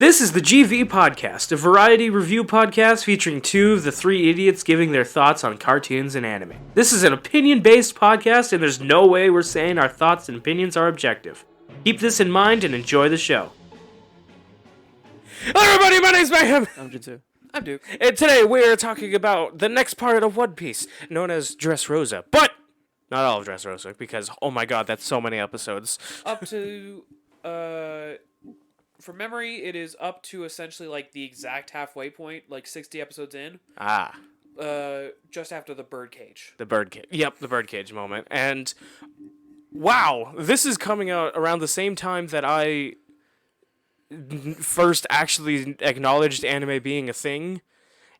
This is the GV Podcast, a variety review podcast featuring two of the three idiots giving their thoughts on cartoons and anime. This is an opinion-based podcast, and there's no way we're saying our thoughts and opinions are objective. Keep this in mind and enjoy the show. Hello everybody, my name's Mayhem. I'm Jinsu. I'm Duke. And today we are talking about the next part of One Piece, known as Dressrosa. But not all of Dressrosa, because, oh my god, that's so many episodes. Up to, from memory, it is up to essentially like the exact halfway point, like 60 episodes in. Just after the birdcage. The birdcage. Yep, the birdcage moment. And wow, this is coming out around the same time that I first actually acknowledged anime being a thing.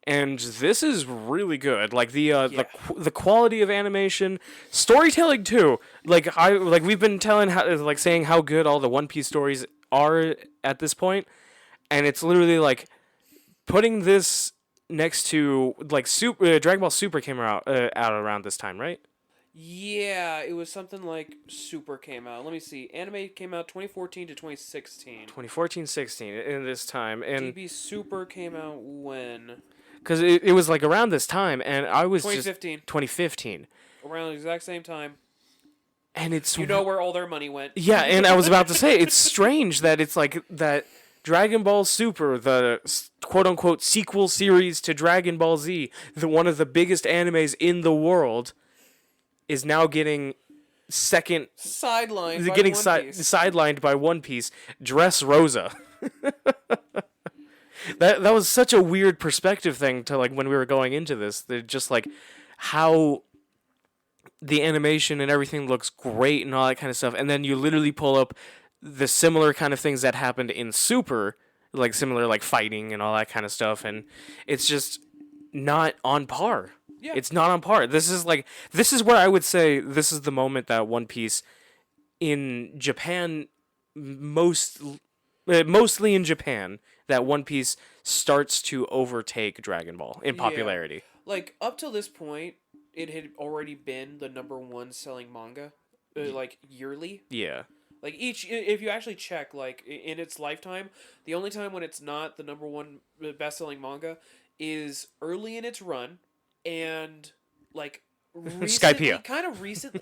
And this is really good. Like the quality of animation, storytelling too. Like we've been saying how good all the One Piece stories are at this point, and it's literally like putting this next to like Dragon Ball Super came out around this time, right? Yeah, it was something like Super came out. Let me see. Anime came out 2014 to 2016. 2014-16 in this time, and DB Super came out when? Because it was like around this time, and I was 2015. 2015. Around the exact same time. And it's... You know where all their money went. Yeah, and I was about to say, it's strange that it's like that Dragon Ball Super, the quote-unquote sequel series to Dragon Ball Z, one of the biggest animes in the world, is now getting sidelined by One Piece. Dressrosa. That was such a weird perspective thing to like when we were going into this. They're just like how the animation and everything looks great and all that kind of stuff, and then you literally pull up the similar kind of things that happened in Super, like similar like fighting and all that kind of stuff, and it's just not on par. Yeah. It's not on par. This is where I would say this is the moment that One Piece in Japan mostly in Japan, that One Piece starts to overtake Dragon Ball in popularity. Yeah. Like, up till this point, it had already been the number one selling manga, like, yearly. Yeah. Like, if you actually check, like, in its lifetime, the only time when it's not the number one best-selling manga is early in its run, and, like, recently,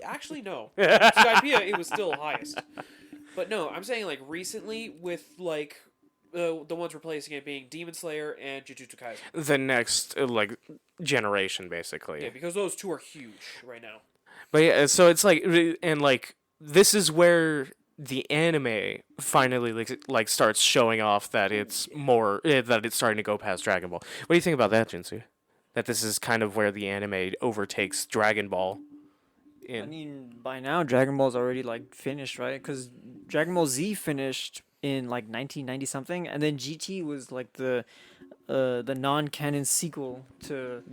actually, no. Skypiea, it was still highest. But no, I'm saying, like, recently with, like, the ones replacing it being Demon Slayer and Jujutsu Kaisen. The next, generation, basically. Yeah, because those two are huge right now. But yeah, so it's like, and, like, this is where the anime finally, like starts showing off that it's more, that it's starting to go past Dragon Ball. What do you think about that, Jinsu? That this is kind of where the anime overtakes Dragon Ball? I mean, by now Dragon Ball's already like finished, right? Because Dragon Ball Z finished in like 1990 something, and then GT was like the non-canon sequel to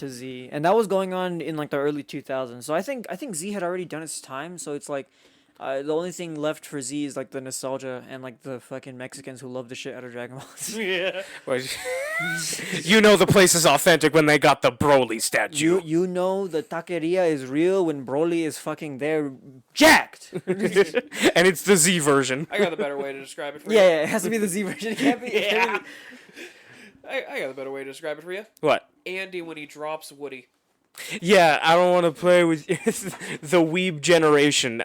Z, and that was going on in like the early 2000s. So I think Z had already done its time. So it's like the only thing left for Z is like the nostalgia and like the fucking Mexicans who love the shit out of Dragon Ball. Yeah. You know the place is authentic when they got the Broly statue. You know the taqueria is real when Broly is fucking there jacked. And it's the Z version. I got a better way to describe it for you. Yeah, it has to be the Z version. It can't be. Yeah. I got a better way to describe it for you. What? Andy when he drops Woody. Yeah, I don't want to play with the weeb generations.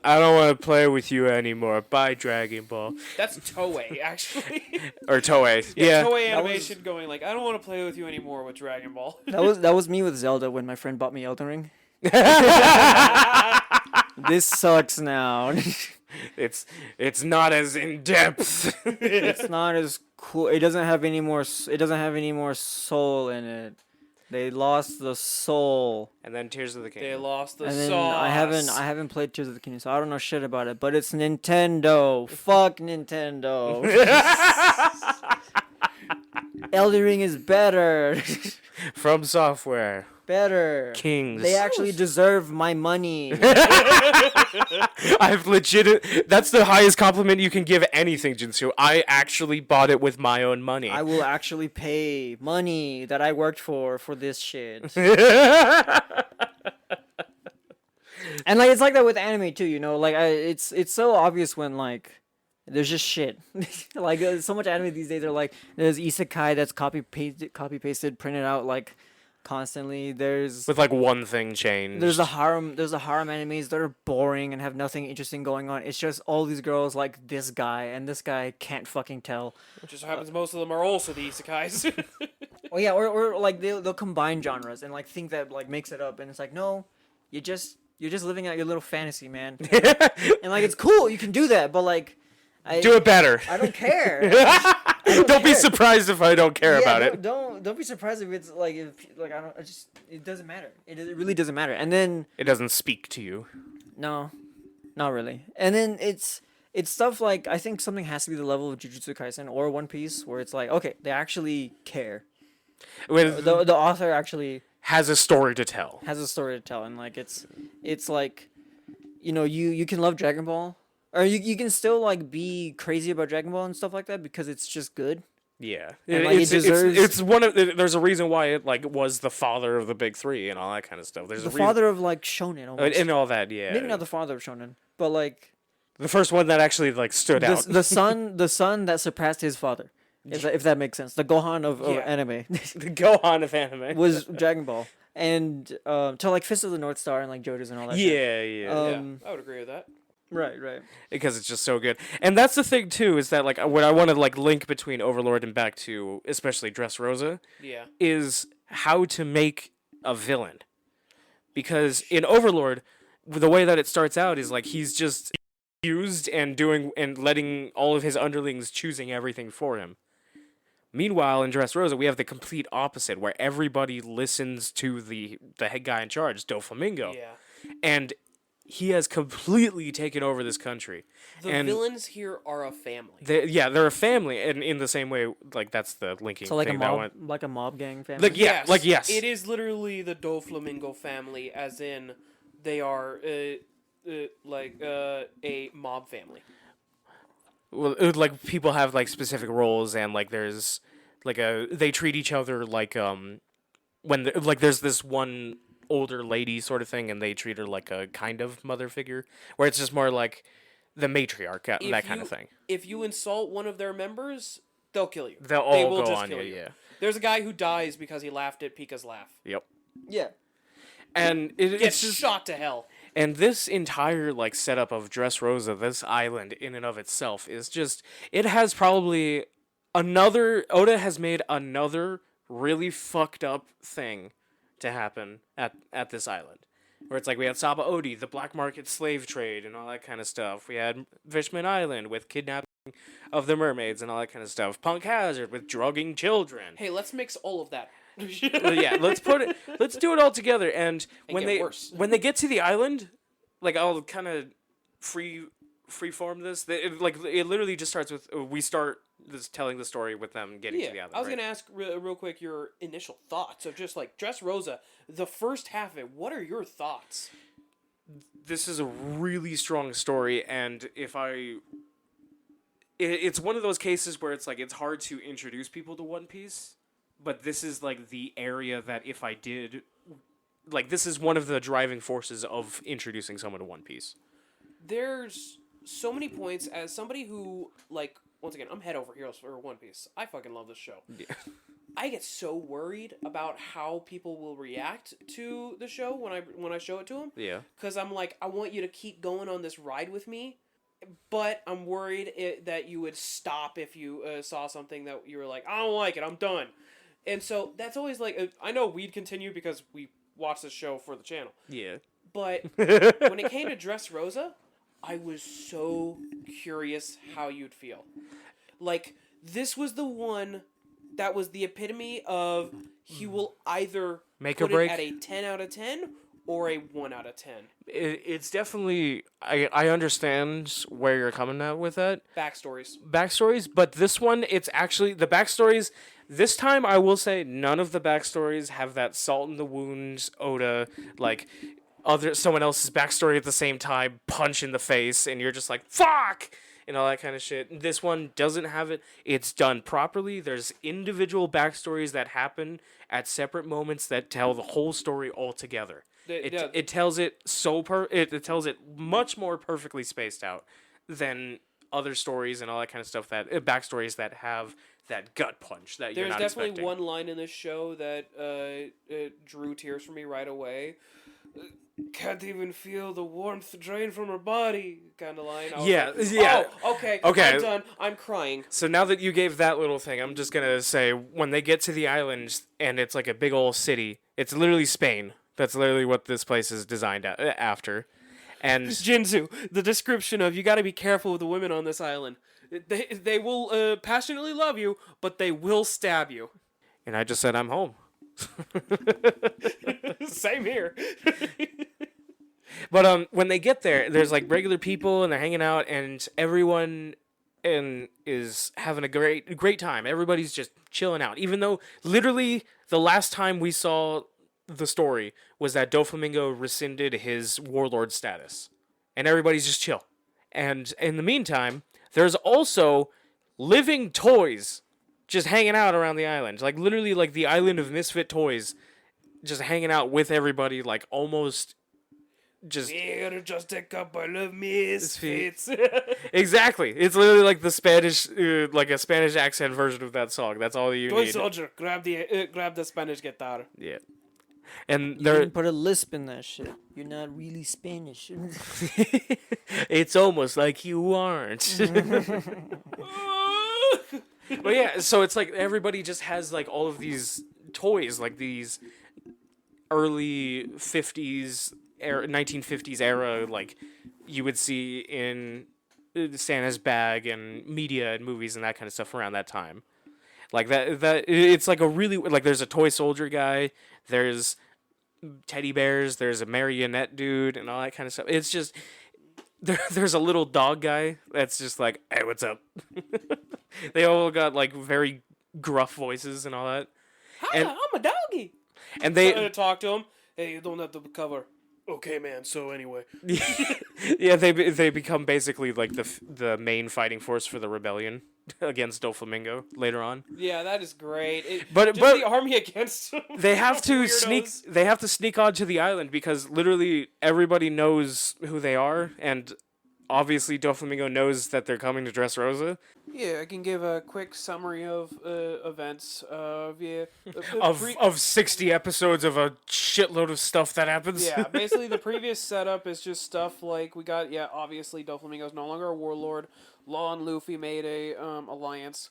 I don't want to play with you anymore. Bye, Dragon Ball. That's Toei, actually. Or Toei. Yeah. Toei Animation going like, I don't want to play with you anymore with Dragon Ball. That was me with Zelda when my friend bought me Elden Ring. This sucks now. It's not as in depth. It's not as cool. It doesn't have any more soul in it. They lost the soul. And then Tears of the Kingdom. They lost the and then sauce. I haven't played Tears of the Kingdom, so I don't know shit about it. But it's Nintendo. Fuck Nintendo. Elden Ring is better. From Software. Better. Kings. They actually deserve my money. I've legit. That's the highest compliment you can give anything, Jinsu. I actually bought it with my own money. I will actually pay money that I worked for this shit. And like it's like that with anime too, you know. Like it's so obvious when like There's just shit. Like so much anime these days are like there's isekai that's copy pasted, printed out like constantly. With like one thing changed. There's the harem animes that are boring and have nothing interesting going on. It's just all these girls like this guy, and this guy can't fucking tell. It just happens most of them are also the isekais. Oh yeah, or like they'll combine genres and like think that like makes it up, and it's like no, you're just living out your little fantasy, man. And like it's cool, you can do that, but like do it better. I don't care. Don't be surprised if I don't care about it. Don't be surprised if it's like it doesn't matter. It really doesn't matter. And then It doesn't speak to you. no, not really. And then it's stuff like I think something has to be the level of Jujutsu Kaisen or One Piece where it's like okay, they actually care. The author actually has a story to tell. Has a story to tell, and like it's like, you can love Dragon Ball, or you can still like be crazy about Dragon Ball and stuff like that because it's just good. Yeah, and, like, it deserves. It's one of. There's a reason why it like was the father of the big three and all that kind of stuff. There's the father of like shonen, almost. And all that. Yeah, maybe not the father of shonen, but like the first one that actually like stood out. The son that surpassed his father. If that makes sense, the Gohan of anime. The Gohan of anime was Dragon Ball, and to like Fist of the North Star and like JoJo's and all that. Yeah. I would agree with that. Right. Because it's just so good, and that's the thing too. Is that like what I want to like link between Overlord and back to especially Dressrosa. Yeah. Is how to make a villain, because in Overlord, the way that it starts out is like he's just used and doing and letting all of his underlings choosing everything for him. Meanwhile, in Dressrosa, we have the complete opposite, where everybody listens to the head guy in charge, Doflamingo. Yeah. And he has completely taken over this country. The villains here are a family. They're a family, and in the same way, like that's the linking. So like thing like a mob gang family. Yes. It is literally the Doflamingo family, as in they are like a mob family. Well, like people have like specific roles, and like there's like they treat each other like when like there's this one older lady sort of thing, and they treat her like a kind of mother figure, where it's just more like the matriarch, that kind of thing. If you insult one of their members, they'll kill you. They'll all go on you. Yeah. There's a guy who dies because he laughed at Pika's laugh. Yep. Yeah. And it's just shot to hell. And this entire like setup of Dressrosa, this island in and of itself, is just it has probably Oda has made another really fucked up thing to happen at this island. Where it's like we had Saba Odi, the black market slave trade and all that kind of stuff. We had Fishman Island with kidnapping of the mermaids and all that kind of stuff. Punk Hazard with drugging children. Hey, let's mix all of that. Yeah, let's do it all together. And when they get to the island, like I'll kind of freeform this. It literally just starts with we start this telling the story with them getting to the island. I was gonna ask real quick your initial thoughts of just like Dressrosa, the first half of it. What are your thoughts? This is a really strong story, and it's one of those cases where it's like it's hard to introduce people to One Piece. But this is, like, the area that if I did... Like, this is one of the driving forces of introducing someone to One Piece. There's so many points as somebody who, like... Once again, I'm head over heels for One Piece. I fucking love this show. Yeah. I get so worried about how people will react to the show when I show it to them. Yeah. Because I'm like, I want you to keep going on this ride with me. But I'm worried that you would stop if you saw something that you were like, I don't like it, I'm done. And so that's always like, I know we'd continue because we watch this show for the channel. Yeah. But when it came to Dressrosa, I was so curious how you'd feel. Like, this was the one that was the epitome of he will either make put or break it at a 10 out of 10 or a 1 out of 10. It's definitely... I understand where you're coming at with that. Backstories, but this one, it's actually... The backstories... This time, I will say, none of the backstories have that salt in the wounds, Oda, like, someone else's backstory at the same time, punch in the face, and you're just like, fuck! And all that kind of shit. This one doesn't have it. It's done properly. There's individual backstories that happen at separate moments that tell the whole story all together. It tells it it tells it much more perfectly spaced out than other stories and all that kind of stuff, that backstories that have that gut punch that you're There's not definitely expecting. one line in this show that drew tears from me right away. Can't even feel the warmth drain from her body, kind of line. I was Yeah, like, yeah. Oh, okay. Okay. I'm done. I'm crying. So now that you gave that little thing, I'm just gonna say when they get to the islands and it's like a big old city, it's literally Spain. That's literally what this place is designed after. And Jinzu, the description of you got to be careful with the women on this island. They will passionately love you, but they will stab you. I just said I'm home. Same here. But when they get there, there's like regular people and they're hanging out and everyone is having a great time. Everybody's just chilling out. Even though literally the last time we saw the story was that Doflamingo rescinded his warlord status. And everybody's just chill. And in the meantime, there's also living toys just hanging out around the island. Like literally like the island of misfit toys just hanging out with everybody, like almost just We're just a couple of misfits. exactly. It's literally like the Spanish, like a Spanish accent version of that song. That's all you Toy need. soldier, grab the Spanish guitar. Yeah, and You they're didn't put a lisp in that shit. You're not really Spanish. it's almost like you aren't. But yeah, so it's like everybody just has like all of these toys, like these early 50s era, 1950s era, like you would see in Santa's bag and media and movies and that kind of stuff around that time. Like that it's like a really, like there's a toy soldier guy, there's teddy bears, there's a marionette dude and all that kind of stuff. It's just there's a little dog guy that's just like, hey, what's up? They all got like very gruff voices and all that. Hi, And- I'm a doggy. And they Talk to him. Hey, you don't have to cover. Okay, man. So anyway, yeah, they become basically like the main fighting force for the rebellion against Doflamingo later on. yeah, that is great. But the army against them. they have to Weirdos. they have to sneak onto the island because literally everybody knows who they are, and obviously Doflamingo knows that they're coming to Dressrosa. Yeah, I can give a quick summary of events. Of 60 episodes of a shitload of stuff that happens. Yeah, basically the previous setup is just stuff like we got. Yeah, obviously Doflamingo's no longer a warlord. Law and Luffy made a alliance.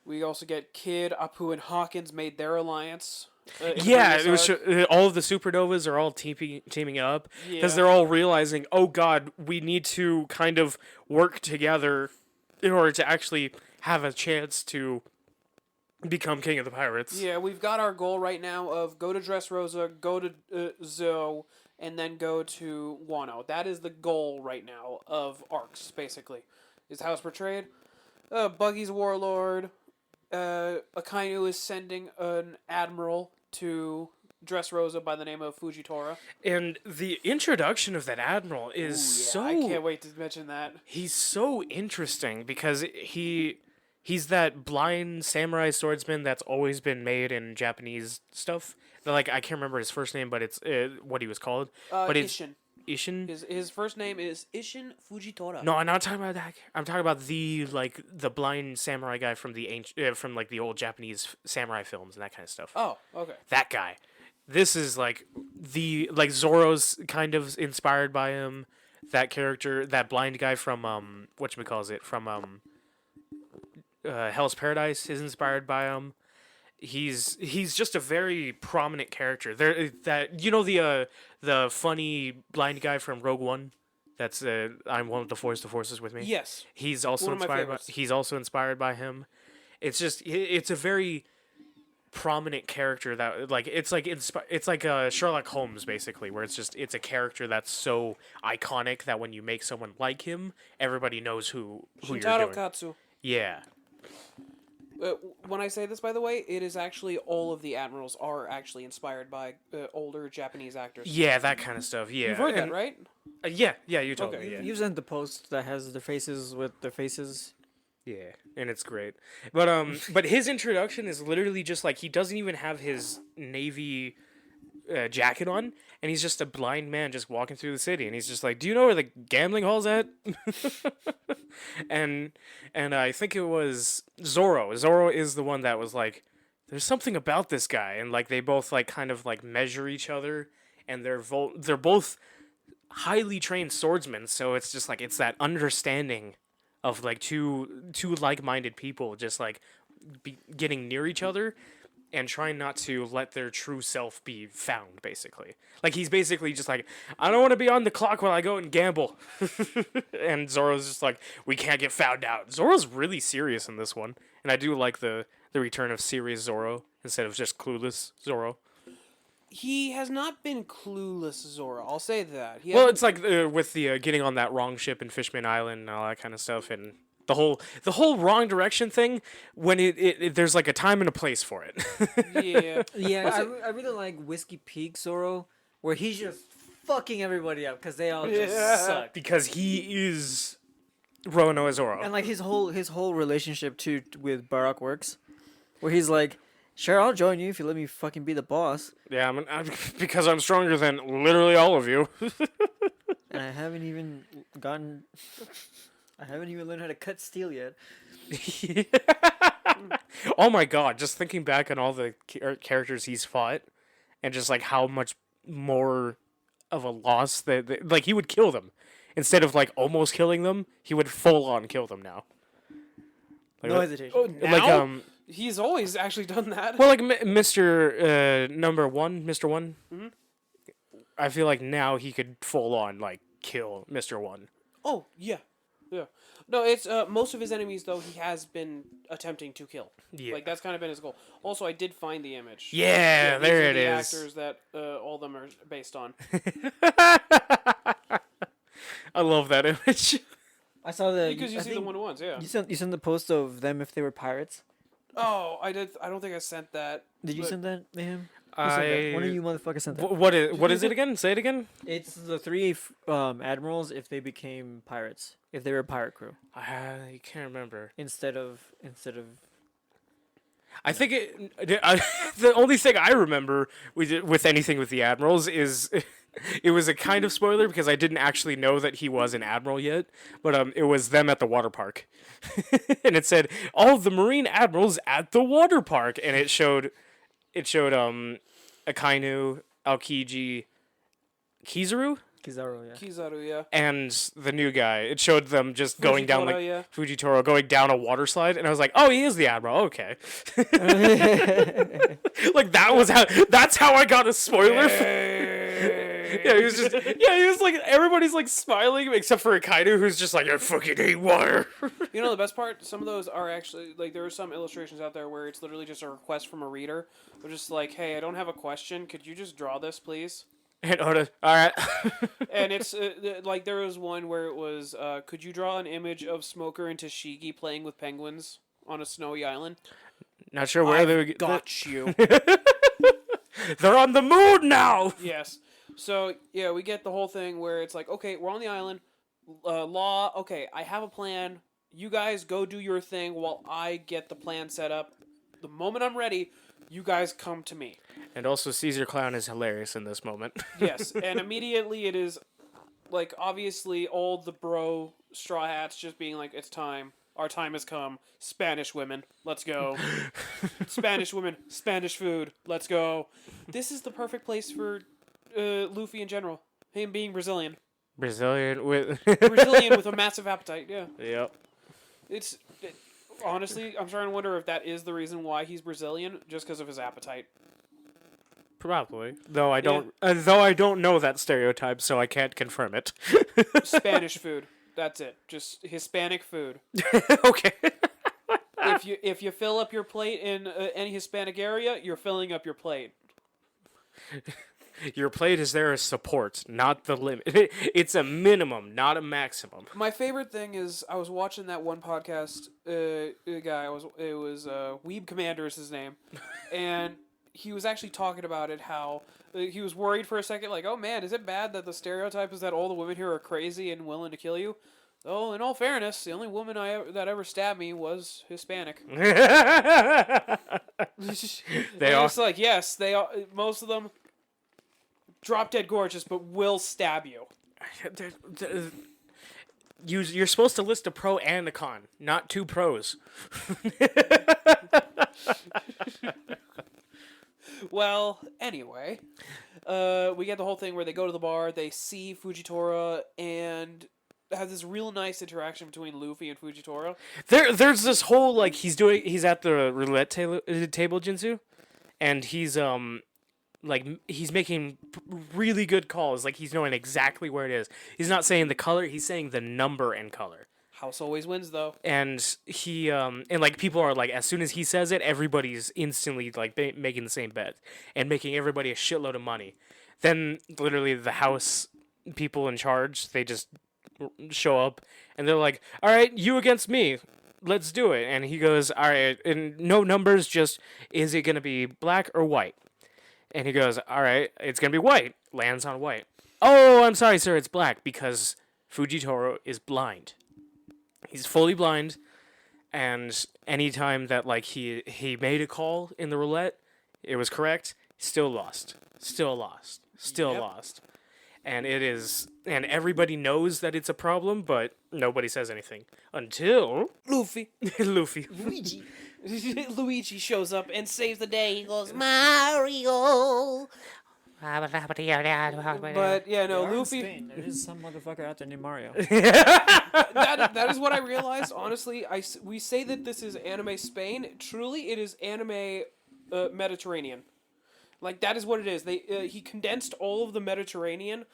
We also get Kid, Apu, and Hawkins made their alliance. In the Yeah, previous it was arc. all of the supernovas are all teaming up because Yeah. they're all realizing, oh god, we need to kind of work together in order to actually have a chance to become king of the pirates. Yeah, we've got our goal right now of go to Dressrosa, go to Zoe, and then go to Wano. That is the goal right now of arcs, basically. Is how it's portrayed. Buggy's warlord. Akainu is sending an admiral to Dressrosa by the name of Fujitora. And the introduction of that admiral is Ooh, yeah, I can't wait to mention that. he's so interesting because he's that blind samurai swordsman that's always been made in Japanese stuff. Like I can't remember his first name, but it's what he was called. But it's Ishin. Ishin. His first name is Ishin Fujitora. No, I'm not talking about that. I'm talking about the blind samurai guy from the from like the old Japanese samurai films and that kind of stuff. Oh, okay. That guy. This is like Zoro's kind of inspired by him. That character, that blind guy from whatchamacallit, from Hell's Paradise is inspired by him. He's just a very prominent character. There that the funny blind guy from Rogue One. That's I'm one with the Force. The Force is with me. Yes. He's also One of my inspired. favorites. He's also inspired by him. It's just it's a very prominent character that like it's like Sherlock Holmes basically, where it's a character that's so iconic that when you make someone like him, everybody knows who you're Shintaro doing. Katsu. Yeah. When I say this, by the way, it is actually all of the admirals are actually inspired by older Japanese actors. Yeah, that kind of stuff. Yeah. You've heard that, And- right? Yeah, you told Okay. me. Yeah. You sent the post that has their faces with their faces. Yeah, and it's great. But his introduction is literally just like he doesn't even have his Navy jacket on, and he's just a blind man just walking through the city, and he's just like, "Do you know where the gambling hall's at?" and I think it was Zoro. Zoro is the one that was like, "There's something about this guy," and like they both like kind of like measure each other, and they're both highly trained swordsmen, so it's just like it's that understanding of like two like-minded people just like getting near each other and trying not to let their true self be found, basically. Like, he's basically just like, I don't want to be on the clock while I go and gamble. And Zoro's just like, we can't get found out. Zoro's really serious in this one. And I do like the return of serious Zoro instead of just clueless Zoro. He has not been clueless, Zoro. I'll say that. Well, it's like with the getting on that wrong ship in Fishman Island and all that kind of stuff, and the whole wrong direction thing. When it there's like a time and a place for it. Yeah. Yeah, I really like Whiskey Peak Zoro, where he's just fucking everybody up because they all just suck. Because he is Roanoa Zoro. And like his whole relationship too with Barak works, where he's like, "Sure, I'll join you if you let me fucking be the boss." Yeah, because I'm stronger than literally all of you. And I haven't even learned how to cut steel yet. Oh my god, just thinking back on all the characters he's fought, and just like how much more of a loss that like he would kill them instead of like almost killing them. He would full on kill them now. Like, No hesitation. Oh, like now? He's always actually done that. well, like Mr. Number One, Mr. One. Mhm. I feel like now he could full on like kill Mr. One. Oh, yeah. Yeah. No, it's most of his enemies though he has been attempting to kill. Yeah. Like that's kind of been his goal. Also, I did find the image. Yeah, these there are it the is. Actors that all of them are based on. I love that image. I saw the Because you see the one-to-ones, yeah. You sent the post of them if they were pirates. Oh, I did. I don't think I sent that. Did you but- send that to him? Who sent that? One of you motherfuckers sent that. What is it again? Say it again. It's the three admirals if they became pirates, if they were a pirate crew, I can't remember. instead of. I think the only thing I remember with anything with the admirals is it was a kind of spoiler because I didn't actually know that he was an admiral yet, but it was them at the water park, and it said all of the marine admirals at the water park, and it showed Akainu, Aokiji, Kizaru, Kizaru, yeah. Kizaru, yeah. and the new guy. It showed them just going down like Fujitora, yeah. Fujitoro going down a water slide, and I was like, "Oh, he is the admiral." Okay, like that's how I got a spoiler. Yeah, he was like everybody's like smiling except for Akainu, who's just like, "I fucking hate water." You know the best part? Some of those are actually like there are some illustrations out there where it's literally just a request from a reader. They're just like, "Hey, I don't have a question. Could you just draw this, please?" And Oda, all right. And it's like there was one where it was, "Could you draw an image of Smoker and Tashigi playing with penguins on a snowy island?" Not sure where they would Got you. They're on the moon now. Yes. So yeah, we get the whole thing where it's like, okay, we're on the island. Law. Okay, I have a plan. You guys go do your thing while I get the plan set up. The moment I'm ready, you guys come to me. And also, Caesar Clown is hilarious in this moment. Yes, and immediately it is, like, obviously all the bro straw hats just being like, it's time. Our time has come. Spanish women, let's go. Spanish women, Spanish food, let's go. This is the perfect place for Luffy in general. Him being Brazilian. Brazilian with Brazilian with a massive appetite, yeah. Yep. Honestly, I'm starting to wonder if that is the reason why he's Brazilian, just because of his appetite. Probably. Though I don't know that stereotype, so I can't confirm it. Spanish food. That's it. Just Hispanic food. Okay. If you fill up your plate in any Hispanic area, you're filling up your plate. Your plate is there as support, not the limit. It's a minimum, not a maximum. My favorite thing is I was watching that one podcast. Guy, it was Weeb Commander is his name, and he was actually talking about it. How he was worried for a second, like, oh man, is it bad that the stereotype is that all the women here are crazy and willing to kill you? Oh, in all fairness, the only woman that ever stabbed me was Hispanic. They are. It's like, yes, they are. Most of them drop dead gorgeous, but will stab you. You're supposed to list a pro and a con, not two pros. Well, anyway, we get the whole thing where they go to the bar, they see Fujitora, and have this real nice interaction between Luffy and Fujitora. There's this whole like he's at the roulette table Jinzu, and he's he's making really good calls. Like he's knowing exactly where it is. He's not saying the color. He's saying the number and color. House always wins, though. And he and like people are like, as soon as he says it, everybody's instantly like making the same bet and making everybody a shitload of money. Then literally the house people in charge, they just show up and they're like, all right, you against me, let's do it. And he goes, all right, and no numbers, just is it gonna be black or white? And he goes, all right, it's gonna be white. Lands on white. Oh, I'm sorry, sir, it's black because Fujitora is blind. He's fully blind, and anytime that like he made a call in the roulette, it was correct. Still lost. Still lost. Still Yep. lost. And it is, and everybody knows that it's a problem, but nobody says anything until Luffy. Luffy. Luigi. Luigi shows up and saves the day. He goes, Mario. But yeah, no, They are in Luffy. Spain. There is some motherfucker out there named Mario. That is what I realized. Honestly, we say that this is anime Spain. Truly, it is anime Mediterranean. Like that is what it is. He condensed all of the Mediterranean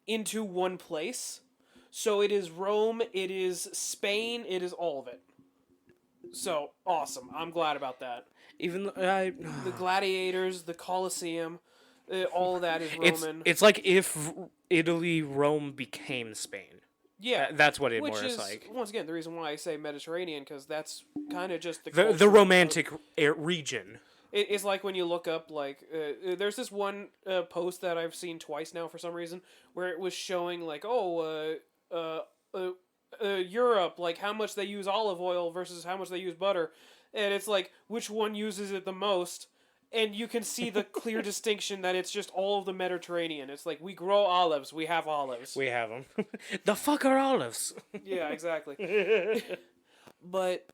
into one place. So it is Rome, it is Spain, it is all of it. So awesome! I'm glad about that. Even The gladiators, the Colosseum, all of that is Roman. it's like if Italy, Rome became Spain. Yeah, That's what it which more is is like. once again the reason why I say Mediterranean, because that's kind of just The culture romantic region. It's like when you look up like there's this one post that I've seen twice now for some reason where it was showing like Europe, like how much they use olive oil versus how much they use butter, and it's like which one uses it the most. And you can see the clear distinction that it's just all of the Mediterranean. It's like we grow olives, we have olives. We have them. The fuck are olives? Yeah, exactly. But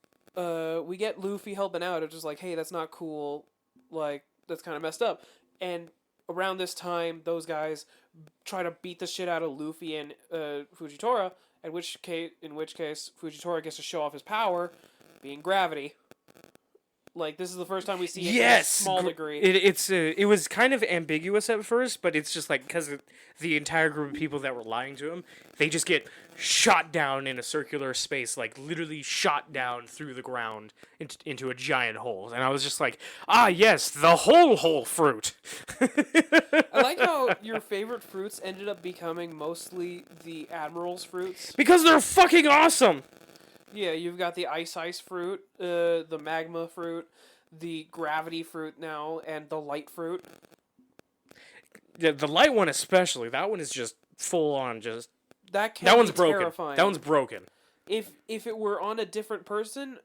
we get Luffy helping out. It's just like, hey, that's not cool. Like that's kind of messed up. And around this time, those guys try to beat the shit out of Luffy and Fujitora. In which case, Fujitora gets to show off his power, being gravity. Like this is the first time we see it in a small degree. It was kind of ambiguous at first, but it's just like because the entire group of people that were lying to him, they just get shot down in a circular space, like literally shot down through the ground into a giant hole. And I was just like, ah, yes, the whole fruit. I like how your favorite fruits ended up becoming mostly the Admiral's fruits. Because they're fucking awesome. Yeah, you've got the ice fruit, the magma fruit, the gravity fruit now, and the light fruit. Yeah, the light one especially. That one is just full on. Just that one's be broken. terrifying. That one's broken. If it were on a different person,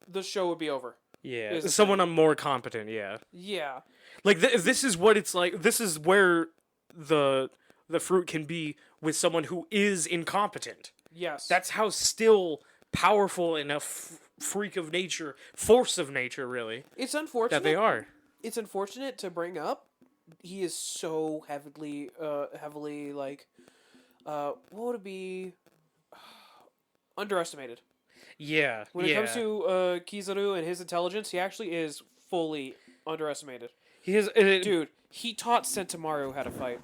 the show would be over. Yeah, someone more competent. Yeah. Yeah. Like this is what it's like. This is where the fruit can be with someone who is incompetent. Yes. That's how still powerful and a freak of nature, force of nature, really. It's unfortunate that they are. It's unfortunate to bring up. He is so heavily like, what would it be? Underestimated. Yeah. When it comes to Kizaru and his intelligence, he actually is fully underestimated. He is, dude. He taught Sentomaru how to fight.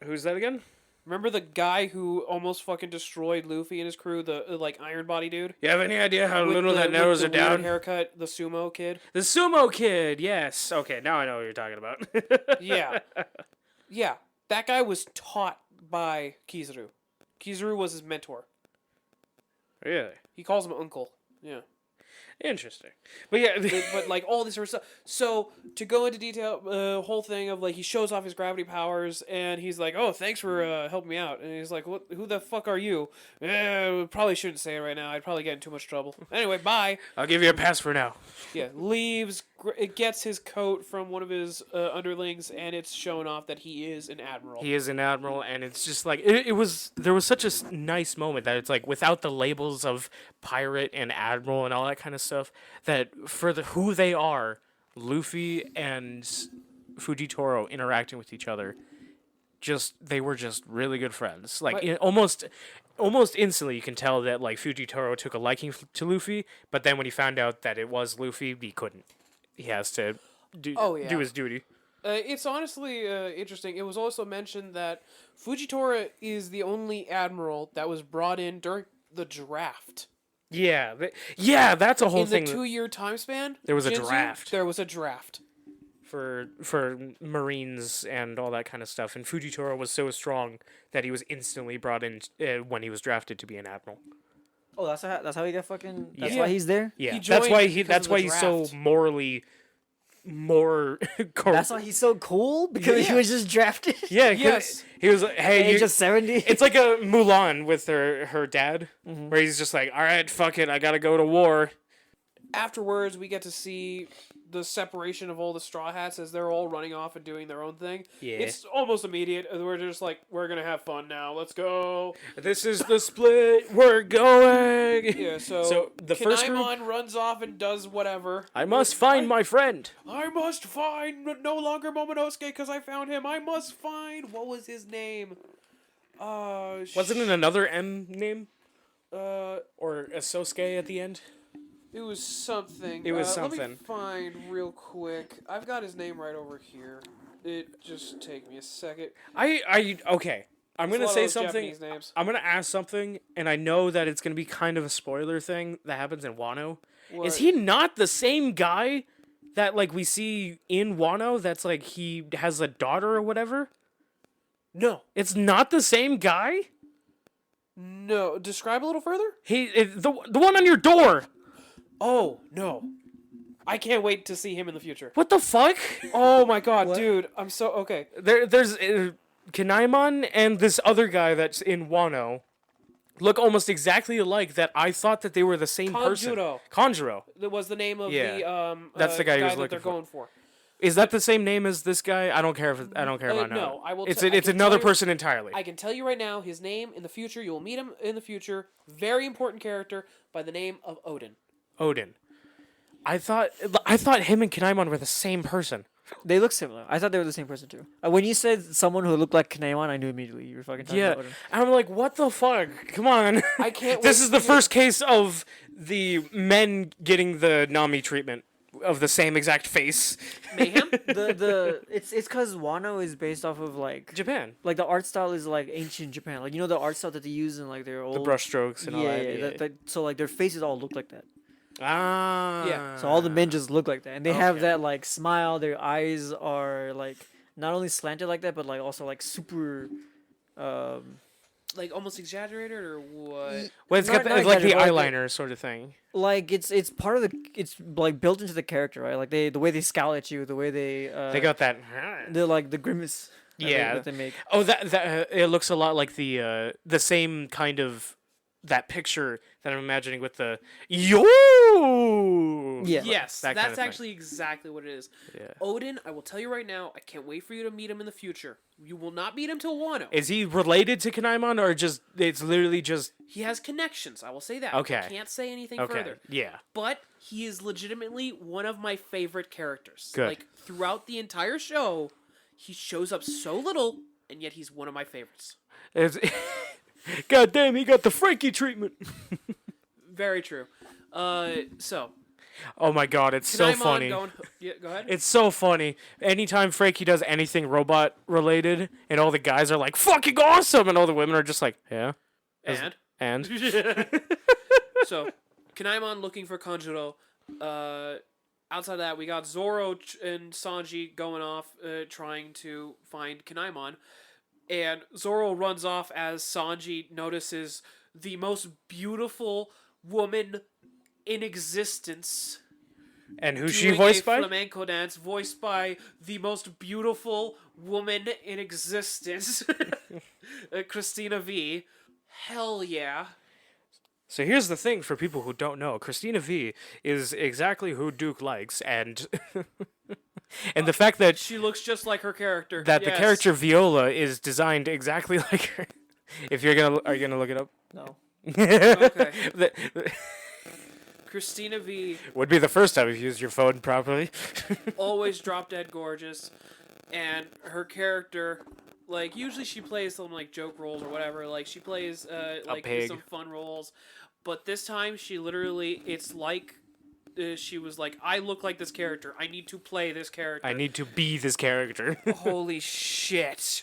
Who's that again? Remember the guy who almost fucking destroyed Luffy and his crew, the like Iron Body dude? You have any idea how little that narrows it down? Haircut, the sumo kid. The sumo kid, yes. Okay, now I know what you're talking about. Yeah. That guy was taught by Kizaru. Kizaru was his mentor. Really? He calls him uncle. Yeah. Interesting. But yeah. but like all this sort of stuff. So to go into detail, the whole thing of like he shows off his gravity powers and he's like, "Oh, thanks for helping me out." And he's like, "What? Who the fuck are you?" Probably shouldn't say it right now. I'd probably get in too much trouble. Anyway, bye. I'll give you a pass for now. Yeah, leaves, it gets his coat from one of his underlings, and it's showing off that he is an admiral. He is an admiral, and it's just like there was such a nice moment that it's like without the labels of pirate and admiral and all that kind of stuff, that for who they are, Luffy and Fujitoro interacting with each other, they were just really good friends. Like almost instantly, you can tell that like Fujitoro took a liking to Luffy, but then when he found out that it was Luffy, he couldn't. He has to do his duty. It's honestly interesting. It was also mentioned that Fujitora is the only admiral that was brought in during the draft. Yeah, that's a whole thing. In the 2-year time span, there was a draft. There was a draft for Marines and all that kind of stuff, and Fujitora was so strong that he was instantly brought in when he was drafted to be an admiral. Oh, that's how he got fucking. That's why he's there. Yeah, that's why he's so morally more correct. That's why he's so cool, because he was just drafted. Yeah, yes. He was like, hey, age of 70. It's like a Mulan with her dad, where he's just like, all right, fuck it, I gotta go to war. Afterwards, we get to see the separation of all the Straw Hats as they're all running off and doing their own thing. Yeah. It's almost immediate. We're just like, we're going to have fun now. Let's go. This is the split. We're going. Yeah, so the first group runs off and does whatever. I must find my friend. I must find no longer Momonosuke because I found him. I must find, what was his name? Wasn't it another M name? Or a Sosuke at the end? It was something. Something. Let me find real quick. I've got his name right over here. It just take me a second. Okay. I'm gonna say something. Japanese names. I'm gonna ask something, and I know that it's gonna be kind of a spoiler thing that happens in Wano. What? Is he not the same guy that like we see in Wano? That's like he has a daughter or whatever. No, it's not the same guy. No, describe a little further. The one on your door. Oh, no. I can't wait to see him in the future. What the fuck? Oh my god, dude. I'm so... Okay. There's Kanaimon and this other guy that's in Wano look almost exactly alike, that I thought that they were the same person. Kanjuro. That was the name of the that's the guy he was looking they're going for. Is that the same name as this guy? I don't care about now. No, I will. It's another person entirely. I can tell you right now, his name in the future. You will meet him in the future. Very important character by the name of Odin. I thought him and Kanaimon were the same person. They look similar. I thought they were the same person too. When you said someone who looked like Kanaimon, I knew immediately you were fucking talking about Odin. I'm like, what the fuck? Come on. I can't. This is the first case of the men getting the Nami treatment of the same exact face. Mayhem. It's because Wano is based off of like Japan. Like the art style is like ancient Japan. Like the art style that they use in like their old the brushstrokes and all that. Yeah. So like their faces all look like that. Ah. Yeah. So all the men just look like that, and they have that like smile. Their eyes are like not only slanted like that, but like also like super, like almost exaggerated or what? Well, it's got like the eyeliner sort of thing. Like it's part of it's like built into the character, right? Like the way they scowl at you, the way they got that. They're like the grimace. That they make. Oh, that it looks a lot like the same kind of that picture that I'm imagining with the yo. Yeah. Yes, that that's kind of actually exactly what it is. Yeah. Odin, I will tell you right now, I can't wait for you to meet him in the future. You will not meet him till Wano. Is he related to Kanaimon, or just it's literally just he has connections? I will say that. Okay. I can't say anything further. Yeah. But he is legitimately one of my favorite characters. Good. Like throughout the entire show, he shows up so little, and yet he's one of my favorites. God damn, he got the Frankie treatment. Very true. So. Oh my god, it's so funny. Yeah, go ahead. It's so funny. Anytime Frankie does anything robot related, and all the guys are like, fucking awesome, and all the women are just like, yeah. And? So, Kanaimon looking for Kanjuro. Outside of that, we got Zoro and Sanji going off, trying to find Kanaimon. And Zoro runs off as Sanji notices the most beautiful woman in existence. And who's she voiced by? Flamenco dance voiced by the most beautiful woman in existence, Christina V. Hell yeah. So here's the thing for people who don't know. Christina V is exactly who Duke likes, and and the fact that She looks just like her character. the Yes. character Viola is designed exactly like her. If are you gonna look it up? No. Okay. That Christina V, would be the first time you've used your phone properly. always drop dead gorgeous, and her character, like usually she plays some like joke roles or whatever. Like she plays like pig. some fun roles, but this time she literally, it's like she was like, I look like this character. I need to play this character. I need to be this character. Holy shit!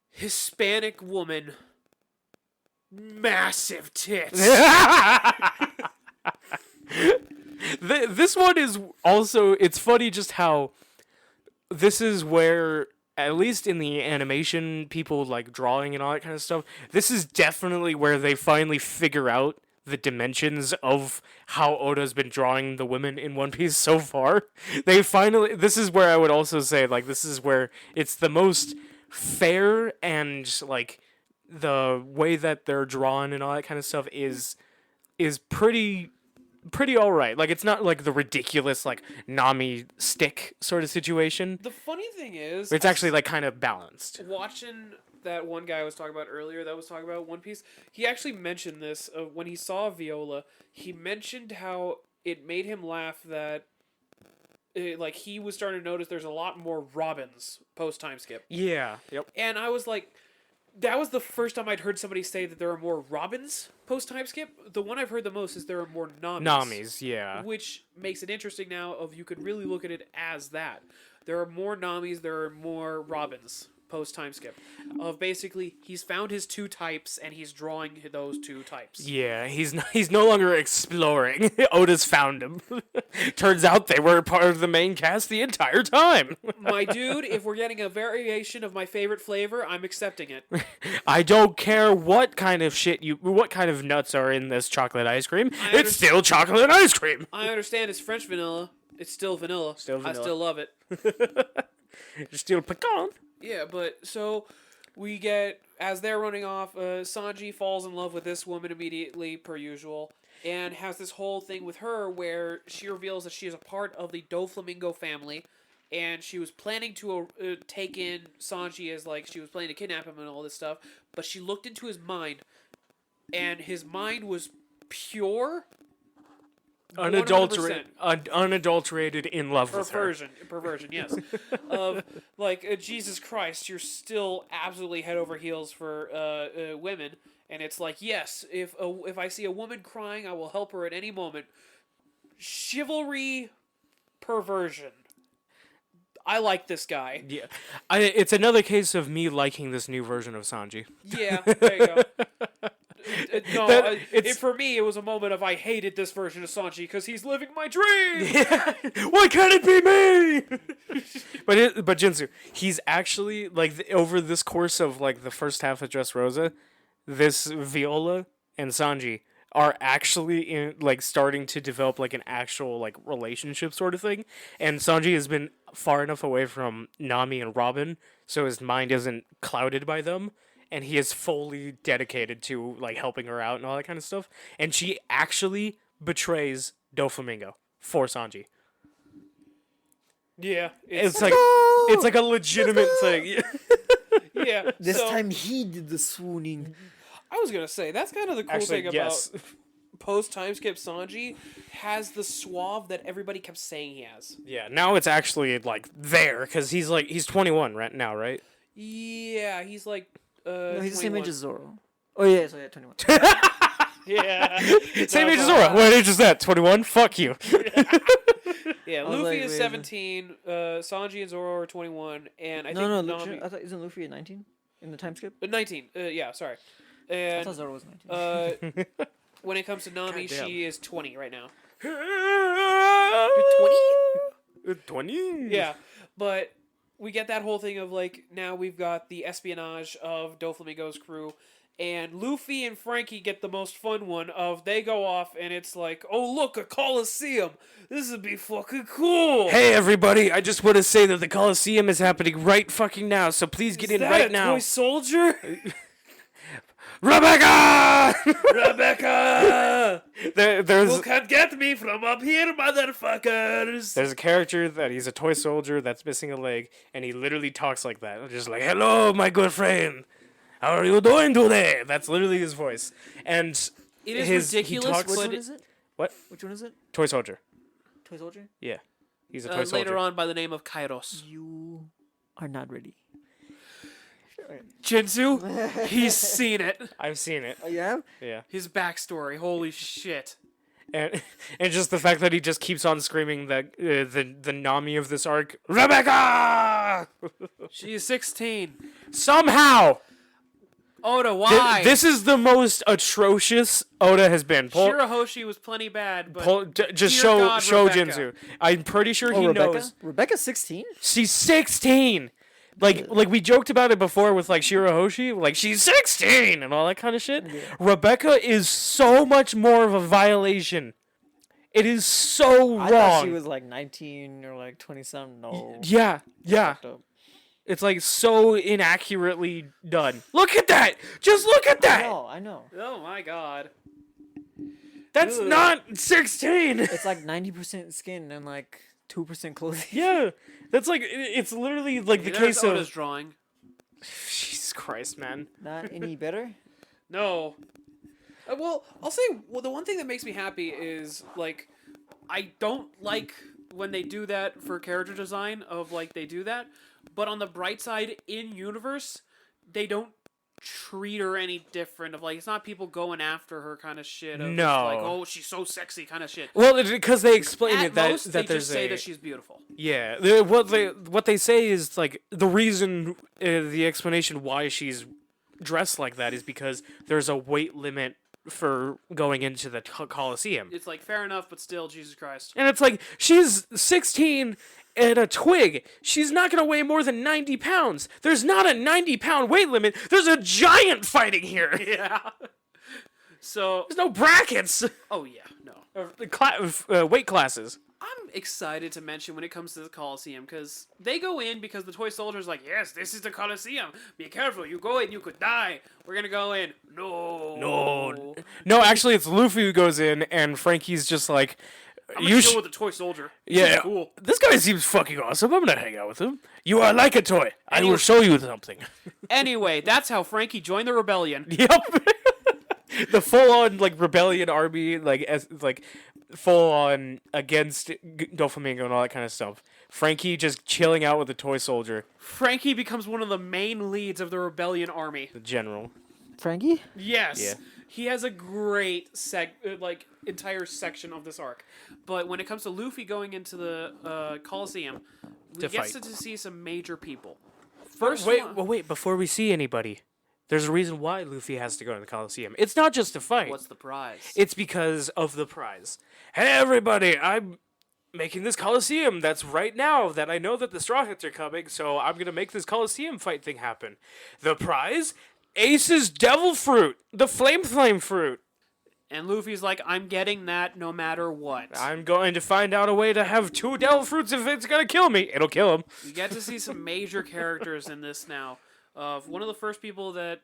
Hispanic woman, massive tits. This one is also, it's funny just how this is where, at least in the animation, people like drawing and all that kind of stuff, this is definitely where they finally figure out the dimensions of how Oda's been drawing the women in One Piece so far. This is where I would also say, like, this is where it's the most fair, and like the way that they're drawn and all that kind of stuff is pretty all right. Like, it's not like the ridiculous like Nami stick sort of situation. The funny thing is, It's actually like kind of balanced. watching that one guy I was talking about earlier that was talking about One Piece, he actually mentioned this when he saw Viola. He mentioned how it made him laugh that like he was starting to notice there's a lot more Robins post time skip. Yeah. Yep. And I was like, that was the first time I'd heard somebody say that there are more Robins post time skip. The one I've heard the most is there are more Namis. Namis, yeah. Which makes it interesting now of you could really look at it as that. There are more Namis, there are more Robins post time skip. Of basically, he's found his two types and he's drawing those two types. Yeah, he's no longer exploring. Oda's found him. Turns out they were part of the main cast the entire time. My dude, if we're getting a variation of my favorite flavor, I'm accepting it. I don't care what kind of what kind of nuts are in this chocolate ice cream. It's still chocolate ice cream. I understand it's French vanilla. It's still vanilla. Still vanilla. I still love it. It's still pecan. Yeah, but so we get, as they're running off, Sanji falls in love with this woman immediately, per usual, and has this whole thing with her where she reveals that she is a part of the Doflamingo family, and she was planning to take in Sanji as, like, she was planning to kidnap him and all this stuff, but she looked into his mind, and his mind was pure, unadulterated in love with her. Perversion, yes. Of like Jesus Christ, you're still absolutely head over heels for women, and it's like, yes, if I see a woman crying, I will help her at any moment. Chivalry, perversion. I like this guy. Yeah, it's another case of me liking this new version of Sanji. Yeah, there you go. For me, it was a moment of I hated this version of Sanji because he's living my dream. Yeah. Why can't it be me? but Jinsu, he's actually like over this course of like the first half of Dressrosa, this Viola and Sanji are actually starting to develop like an actual like relationship sort of thing, and Sanji has been far enough away from Nami and Robin so his mind isn't clouded by them. And he is fully dedicated to like helping her out and all that kind of stuff. And she actually betrays Doflamingo for Sanji. Yeah, it's like a legitimate thing. Yeah. This time he did the swooning. I was gonna say that's kind of the cool thing about post time skip. Sanji has the suave that everybody kept saying he has. Yeah, now it's actually like there because he's 21 right now, right? Yeah, he's like. No, he's the same 21. age as Zoro. Oh yeah, so yeah, 21. Yeah. Same age as Zoro. What age is that? 21? Fuck you. Yeah, was Luffy like, is wait, 17, Sanji and Zoro are 21, and I think No, Nami... I thought isn't Luffy at 19 in the time skip? 19, yeah, sorry. I And thought Zoro was 19. when it comes to Nami, Goddamn. she is 20 right now. 20? Yeah, but we get that whole thing of, like, now we've got the espionage of Doflamingo's crew, and Luffy and Frankie get the most fun one of they go off, and it's like, oh, look, a Colosseum. This would be fucking cool. Hey, everybody, I just want to say that the Colosseum is happening right fucking now, so please get in right now. Toy soldier? Rebecca! Rebecca! There's You can't get me from up here, motherfuckers! There's a character that he's a toy soldier that's missing a leg, and he literally talks like that. Just like, hello, my good friend. How are you doing today? That's literally his voice. And It is ridiculous. He talks, Which But one is it? What? Which one is it? Toy soldier. Toy Soldier? Yeah. He's a toy soldier. later on by the name of Kairos. You are not ready. Jinsu, he's seen it. I've seen it. Oh, you have? Yeah. His backstory, holy shit. And just the fact that he just keeps on screaming that the Nami of this arc, Rebecca! She is 16. Somehow! Oda, why? This is the most atrocious Oda has been. Shirahoshi was plenty bad, but Just dear God, show Rebecca. Jinzu. I'm pretty sure he Rebecca? knows. Rebecca's 16? She's 16. Like we joked about it before with like Shirahoshi, like she's 16 and all that kind of shit. Yeah. Rebecca is so much more of a violation. It is so I wrong. thought she was like 19 or like 20 something. No. Yeah. Fucked up. It's like so inaccurately done. Look at that! Just look at that! I know. Oh my God. That's Ugh. not 16. It's like 90% skin and like 2% clothing. Yeah. That's like it's literally like the There's case Oda's of drawing. Jesus Christ, man. Not any better? No. Well, I'll say the one thing that makes me happy is like I don't like when they do that for character design of like they do that, but on the bright side in universe, they don't treat her any different of like it's not people going after her kind of shit of No. like oh she's so sexy kind of shit. Well, because they explain At it that most, that they there's just say a that she's beautiful. yeah. What they say is like the reason the explanation why she's dressed like that is because there's a weight limit for going into the Colosseum. It's like fair enough, but still, Jesus Christ. And it's like, she's 16 and a twig. She's not going to weigh more than 90 pounds. There's not a 90-pound weight limit. There's a giant fighting here. Yeah. So. There's no brackets. Oh yeah, no. Weight classes. I'm excited to mention when it comes to the Colosseum because they go in because the toy soldier's like, yes, this is the Colosseum. Be careful, you go in, you could die. We're gonna go in. No, actually, it's Luffy who goes in, and Frankie's just like, I'm gonna chill with the toy soldier. yeah, He's cool. this guy seems fucking awesome. I'm gonna hang out with him. You are like a toy. I will show you something. Anyway, that's how Frankie joined the rebellion. Yep. The full-on like rebellion army, like full-on against Doflamingo and all that kind of stuff. Frankie just chilling out with the toy soldier, Frankie becomes one of the main leads of the rebellion army. the general. Frankie? Yes. Yeah. He has a great entire section of this arc. But when it comes to Luffy going into the Colosseum, we To get fight. to see some major people. Wait! Before we see anybody, there's a reason why Luffy has to go to the Colosseum. It's not just to fight. What's the prize? It's because of the prize. Hey, everybody! I'm making this Colosseum. That's right now that I know that the Straw Hats are coming, so I'm gonna make this Colosseum fight thing happen. The prize? Ace's Devil Fruit, the Flame Fruit. And Luffy's like, I'm getting that no matter what. I'm going to find out a way to have 2 Devil Fruits if it's gonna kill me. It'll kill him. We get to see some major characters in this now. One of the first people that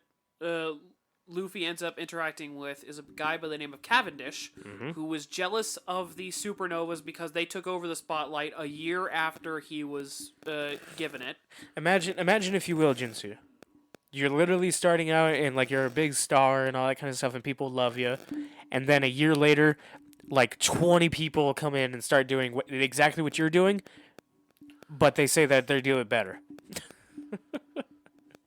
Luffy ends up interacting with is a guy by the name of Cavendish, who was jealous of the supernovas because they took over the spotlight a year after he was given it. Imagine if you will, Jinsu. You're literally starting out and like you're a big star and all that kind of stuff and people love you. And then a year later, like 20 people come in and start doing exactly what you're doing, but they say that they're doing it better.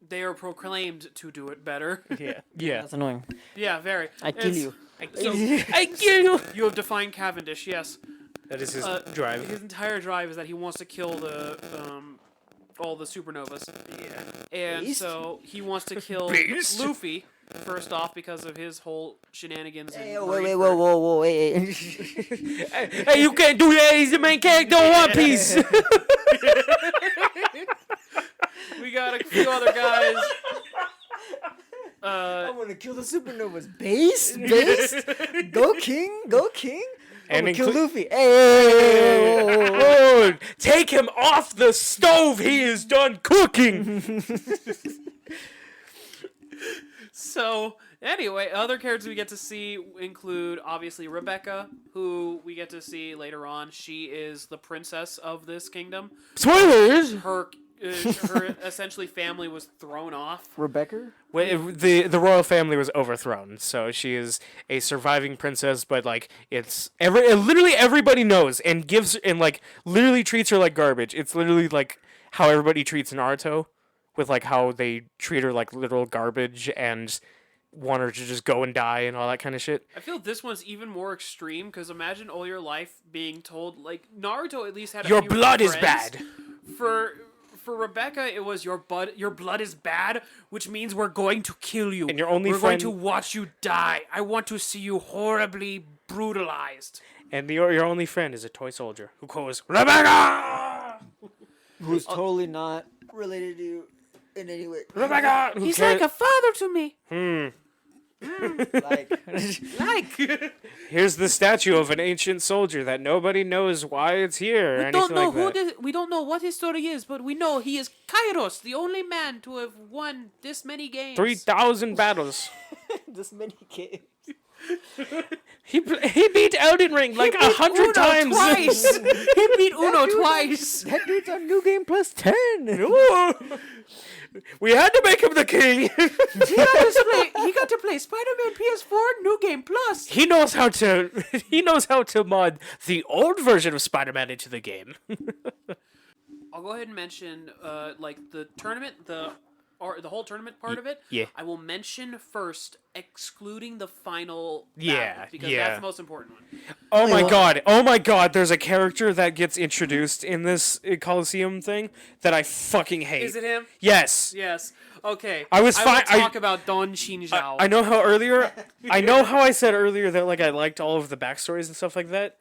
They are proclaimed to do it better. Yeah. That's annoying. Yeah, very. I kill you. I kill you. You have defined Cavendish, yes. That is his drive. His entire drive is that he wants to kill the all the supernovas. Yeah. And Beast? so he wants to kill Beast? Luffy first off because of his whole shenanigans. Hey, and whoa, hey. Hey, you can't do that. He's the main character in One Piece. We got a few other guys. I'm gonna kill the supernovas. Based? Go king. I'm gonna kill Luffy. Hey. Oh, take him off the stove. He is done cooking. So Anyway, other characters we get to see include obviously Rebecca, who we get to see later on. She is the princess of this kingdom. Spoilers. Her essentially family was thrown off. Rebecca? The royal family was overthrown, so she is a surviving princess. But like, literally everybody knows and gives and like literally treats her like garbage. It's literally like how everybody treats Naruto, with like how they treat her like literal garbage and want her to just go and die and all that kind of shit. I feel this one's even more extreme because imagine all your life being told like Naruto at least had Your blood is bad. For Rebecca, it was your blood is bad, which means we're going to kill you. And your only we're friend... going to watch you die. I want to see you horribly brutalized. And your only friend is a toy soldier who calls Rebecca, who's totally not related to you in any way. Rebecca. He's like a father to me. Like. Here's the statue of an ancient soldier that nobody knows why it's here. We don't know we don't know what his story is, but we know he is Kairos, the only man to have won this many games. 3,000 battles. This many games. He beat Elden Ring like 100 times. Twice. He beat Uno twice. That dude's on New Game Plus 10. We had to make him the king. He got to play Spider-Man PS4 New Game Plus. He knows how to mod the old version of Spider-Man into the game. I'll go ahead and mention like the tournament, the whole tournament part of it. Yeah. I will mention first, excluding the final Yeah, battle, because yeah. that's the most important one. Oh my god, there's a character that gets introduced in this Colosseum thing that I fucking hate. Is it him? Yes. Yes. Okay. I will talk about Don Xinjiao. I know how I said earlier that like I liked all of the backstories and stuff like that.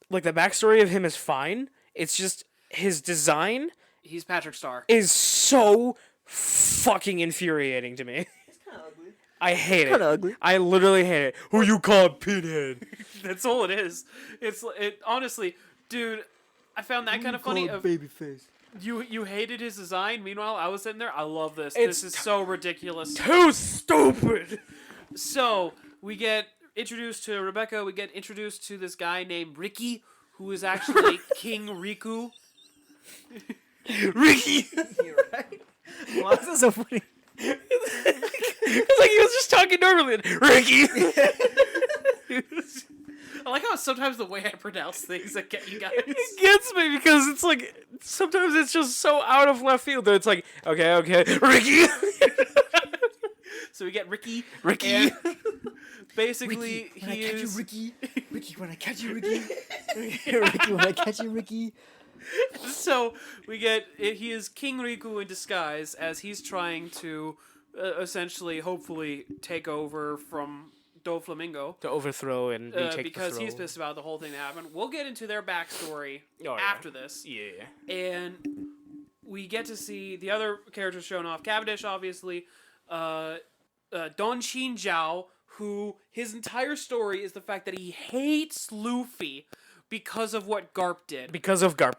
Like the backstory of him is fine. It's just his design. He's Patrick Star. Is so fucking infuriating to me. It's kind of ugly. I hate it. Kind of ugly. I literally hate it. Who you call Pinhead? That's all it is. It honestly, dude. I found that kind of funny. Baby face. You hated his design. Meanwhile, I was sitting there. I love this. It's This is so ridiculous. Too stupid. So we get introduced to Rebecca. We get introduced to this guy named Ricky, who is actually King Riku. Ricky. You're right. Why is this so funny? It's like he was just talking normally. Ricky. I like how sometimes the way I pronounce things that get you guys. It gets me because it's like sometimes it's just so out of left field that it's like okay, Ricky. So we get Ricky. Ricky. Basically, Ricky, when I he catch is. you, Ricky. Ricky, when I catch you, Ricky. Ricky, when I catch you, Ricky. So we get he is King Riku in disguise as he's trying to essentially, hopefully, take over from Doflamingo. To overthrow and retake because the throne. he's pissed about the whole thing that happened. We'll get into their backstory after this. Yeah. And we get to see the other characters shown off. Cavendish, obviously. Don Xinjiao, who his entire story is the fact that he hates Luffy because of what Garp did. Because of Garp.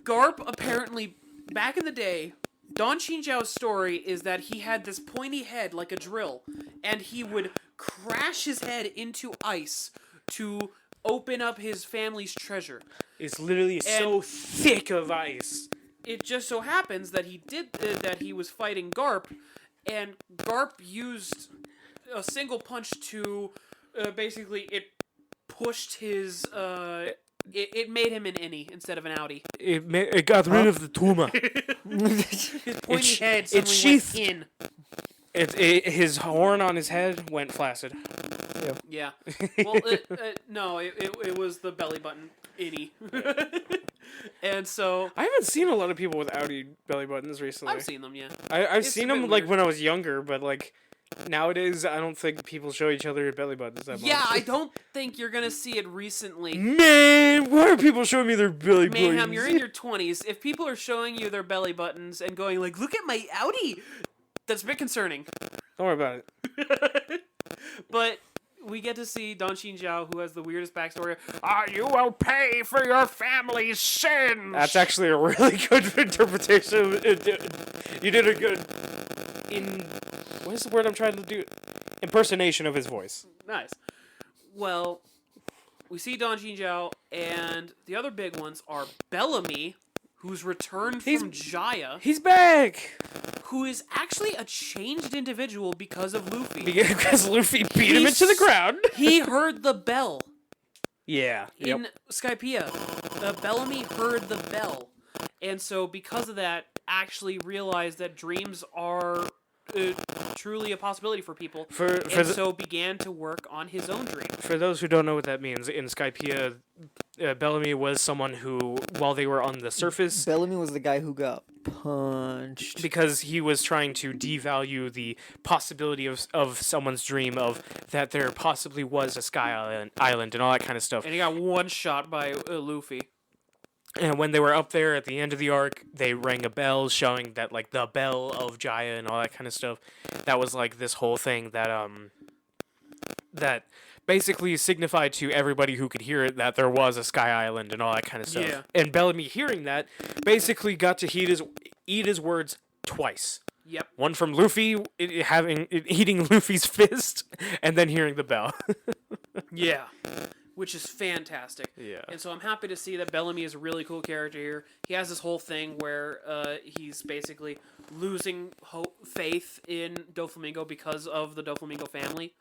Garp apparently, back in the day, Don Xinjiao's story is that he had this pointy head like a drill, and he would crash his head into ice to open up his family's treasure. It's literally so thick of ice. It just so happens that he did that he was fighting Garp, and Garp used a single punch to basically it pushed his it made him an innie instead of an outie. It got rid of the tumor. His pointy head suddenly sheathed. went in. His horn on his head went flaccid. Yeah. Well, no, it was the belly button innie. And so I haven't seen a lot of people with outie belly buttons recently. I've seen them, yeah. I've It's seen a bit them like weird. when I was younger, but like nowadays I don't think people show each other belly buttons that much. Yeah, I don't think you're gonna see it recently. Man, why are people showing me their belly buttons? Mayhem, you're in your 20s. If people are showing you their belly buttons and going like, "Look at my outie," that's a bit concerning. Don't worry about it. But we get to see Don Xinjiao, who has the weirdest backstory. You will pay for your family's sins. That's actually a really good interpretation. You did a good. What is the word I'm trying to do? impersonation of his voice. Nice. Well, we see Don Jinjiao, and the other big ones are Bellamy, who's returned from Jaya, He's back! who is actually a changed individual because of Luffy. Because Luffy beat him into the ground. He heard the bell. Yeah. In Skypiea, Bellamy heard the bell. And so because of that, actually realized that dreams are truly a possibility for people. So began to work on his own dream. For those who don't know what that means, in Skypiea, Bellamy was someone who, while they were on the surface... Bellamy was the guy who got punched. Because he was trying to devalue the possibility of someone's dream of that there possibly was a sky island and all that kind of stuff. And he got one shot by Luffy. And when they were up there at the end of the arc, they rang a bell showing that, like, the bell of Jaya and all that kind of stuff. That was, like, this whole thing that, that basically signified to everybody who could hear it that there was a sky island and all that kind of stuff. Yeah. And Bellamy hearing that basically got to eat his words twice. Yep. One from Luffy eating Luffy's fist, and then hearing the bell. Yeah. Which is fantastic. Yeah. And so I'm happy to see that Bellamy is a really cool character here. He has this whole thing where he's basically losing faith in Doflamingo because of the Doflamingo family,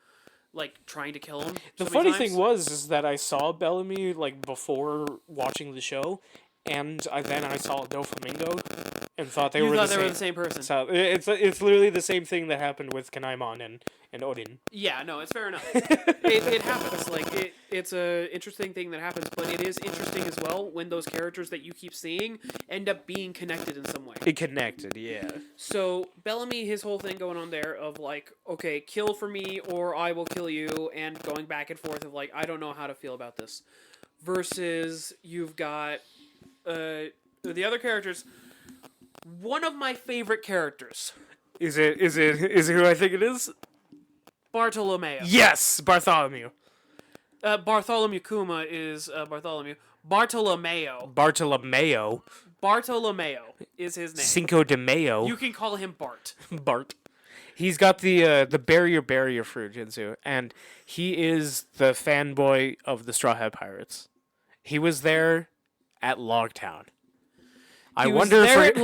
like trying to kill him. The funny thing is that I saw Bellamy like before watching the show, and then I saw Doflamingo and thought they were the same person. So it's literally the same thing that happened with Kanaimon and Odin. Yeah, no, it's fair enough. it happens. Like it's a interesting thing that happens, but it is interesting as well when those characters that you keep seeing end up being connected in some way. Connected, yeah. So Bellamy, his whole thing going on there of like, okay, kill for me or I will kill you, and going back and forth of like, I don't know how to feel about this. Versus you've got the other characters. One of my favorite characters. Is it who I think it is? Bartolomeo. Yes, Bartholomew. Bartholomew Kuma is Bartholomew. Bartolomeo is his name. Cinco de Mayo. You can call him Bart. Bart. He's got the barrier fruit jutsu, and he is the fanboy of the Straw Hat Pirates. He was there at Logtown. I wonder if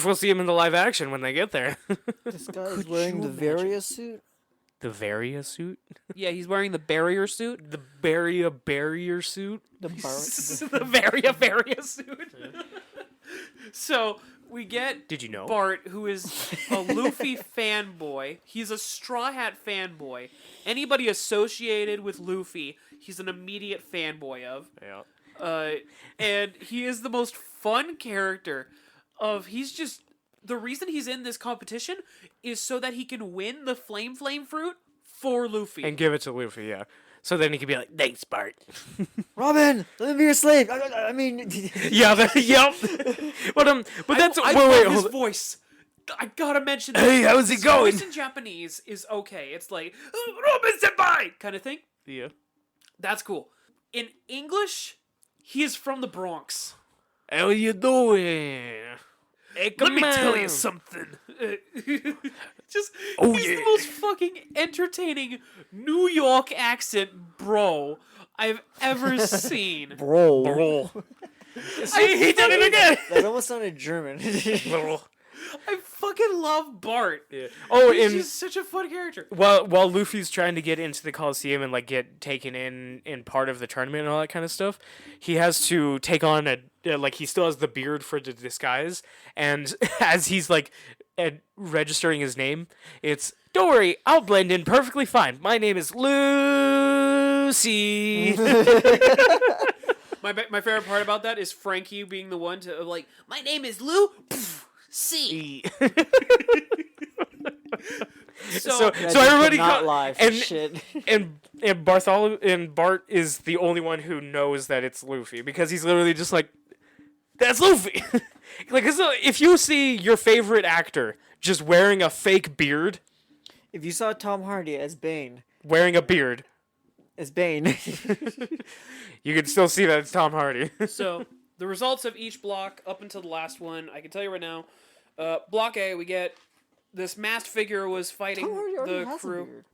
we'll see him in the live action when they get there. This guy is wearing the Varia suit. The Varia suit? Yeah, he's wearing the barrier suit. The barrier suit? The Varia suit. Yeah. So we get Did you know? Bart, who is a Luffy fanboy. He's a Straw Hat fanboy. Anybody associated with Luffy, he's an immediate fanboy of. Yeah. And he is the most fun character he's just, the reason he's in this competition is so that he can win the flame fruit for Luffy. And give it to Luffy, yeah. So then he can be like, thanks, Bart. Robin, let me be your slave. I mean... Yeah, yep. But that's... I love his voice. I gotta mention that. Hey, how's it going? His voice in Japanese is okay. It's like, Robin Senpai! Kind of thing. Yeah. That's cool. In English, he is from the Bronx. How you doing? Hey, let me tell you something. He's the most fucking entertaining New York accent bro I've ever seen. Bro. See, he did it again. That almost sounded German. Bro. I fucking love Bart. Yeah. He's just such a fun character. While Luffy's trying to get into the Colosseum and like get taken in part of the tournament and all that kind of stuff, he has to take on he still has the beard for the disguise, and as he's like registering his name, it's don't worry, I'll blend in perfectly fine. My name is Lucy. My favorite part about that is Frankie being the one to like, my name is Lou. C. so everybody not lie for shit. And Bart is the only one who knows that it's Luffy because he's literally just like, that's Luffy. Like, if you see your favorite actor just wearing a fake beard, if you saw Tom Hardy as Bane wearing a beard as Bane, you can still see that it's Tom Hardy. So the results of each block up until the last one, I can tell you right now. Block A, we get this masked figure was fighting Tom Hardy already the has a crew. beard.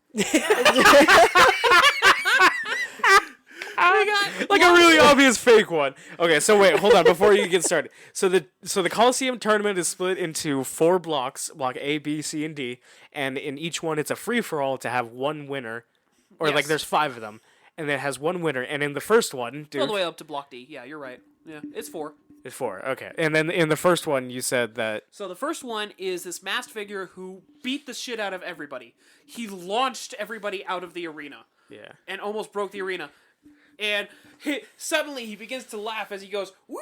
Like a really obvious fake one. Okay, so wait, hold on before you get started. So the Colosseum tournament is split into 4 blocks, block A, B, C, and D, and in each one it's a free for all to have one winner, or like Yes. there's 5 of them, and it has one winner. And in the first one, All the way up to block D. Yeah, you're right. Yeah, it's 4. it's 4. Okay, and then in the first one you said that So the first one is this masked figure who beat the shit out of everybody. He launched everybody out of the arena yeah. and almost broke the arena. And suddenly he begins to laugh as he goes, "Wee!"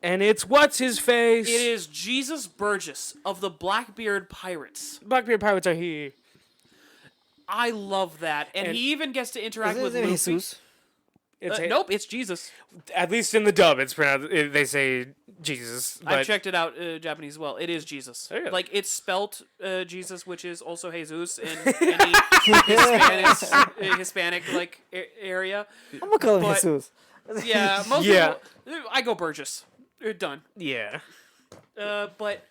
And it's what's his face? It is Jesus Burgess of the Blackbeard Pirates. Blackbeard Pirates are here. I love that. And he even gets to interact Isn't with his name Luffy. Jesus? Nope, it's Jesus. At least in the dub, it's pronounced. They say Jesus. But I checked it out Japanese as well. It is Jesus. There you go. Like, it's spelt Jesus, which is also Jesus in any Hispanic like area. I'm gonna call him But- Jesus. Yeah, most Yeah. people. I go Burgess. Done. yeah. But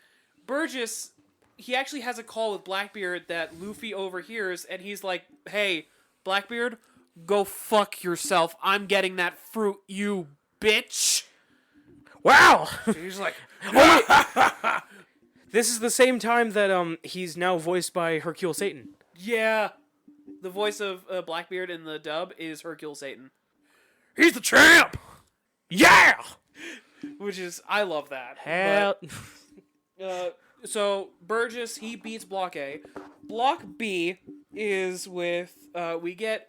Burgess, he actually has a call with Blackbeard that Luffy overhears, and he's like, "Hey, Blackbeard, go fuck yourself. I'm getting that fruit, you bitch." Wow. And he's like, This is the same time that he's now voiced by Hercule Satan. "Yeah." The voice of Blackbeard in the dub is Hercule Satan. He's the champ. Yeah. Which is, I love that. Hell. So Burgess, he beats Block A. Block B is with we get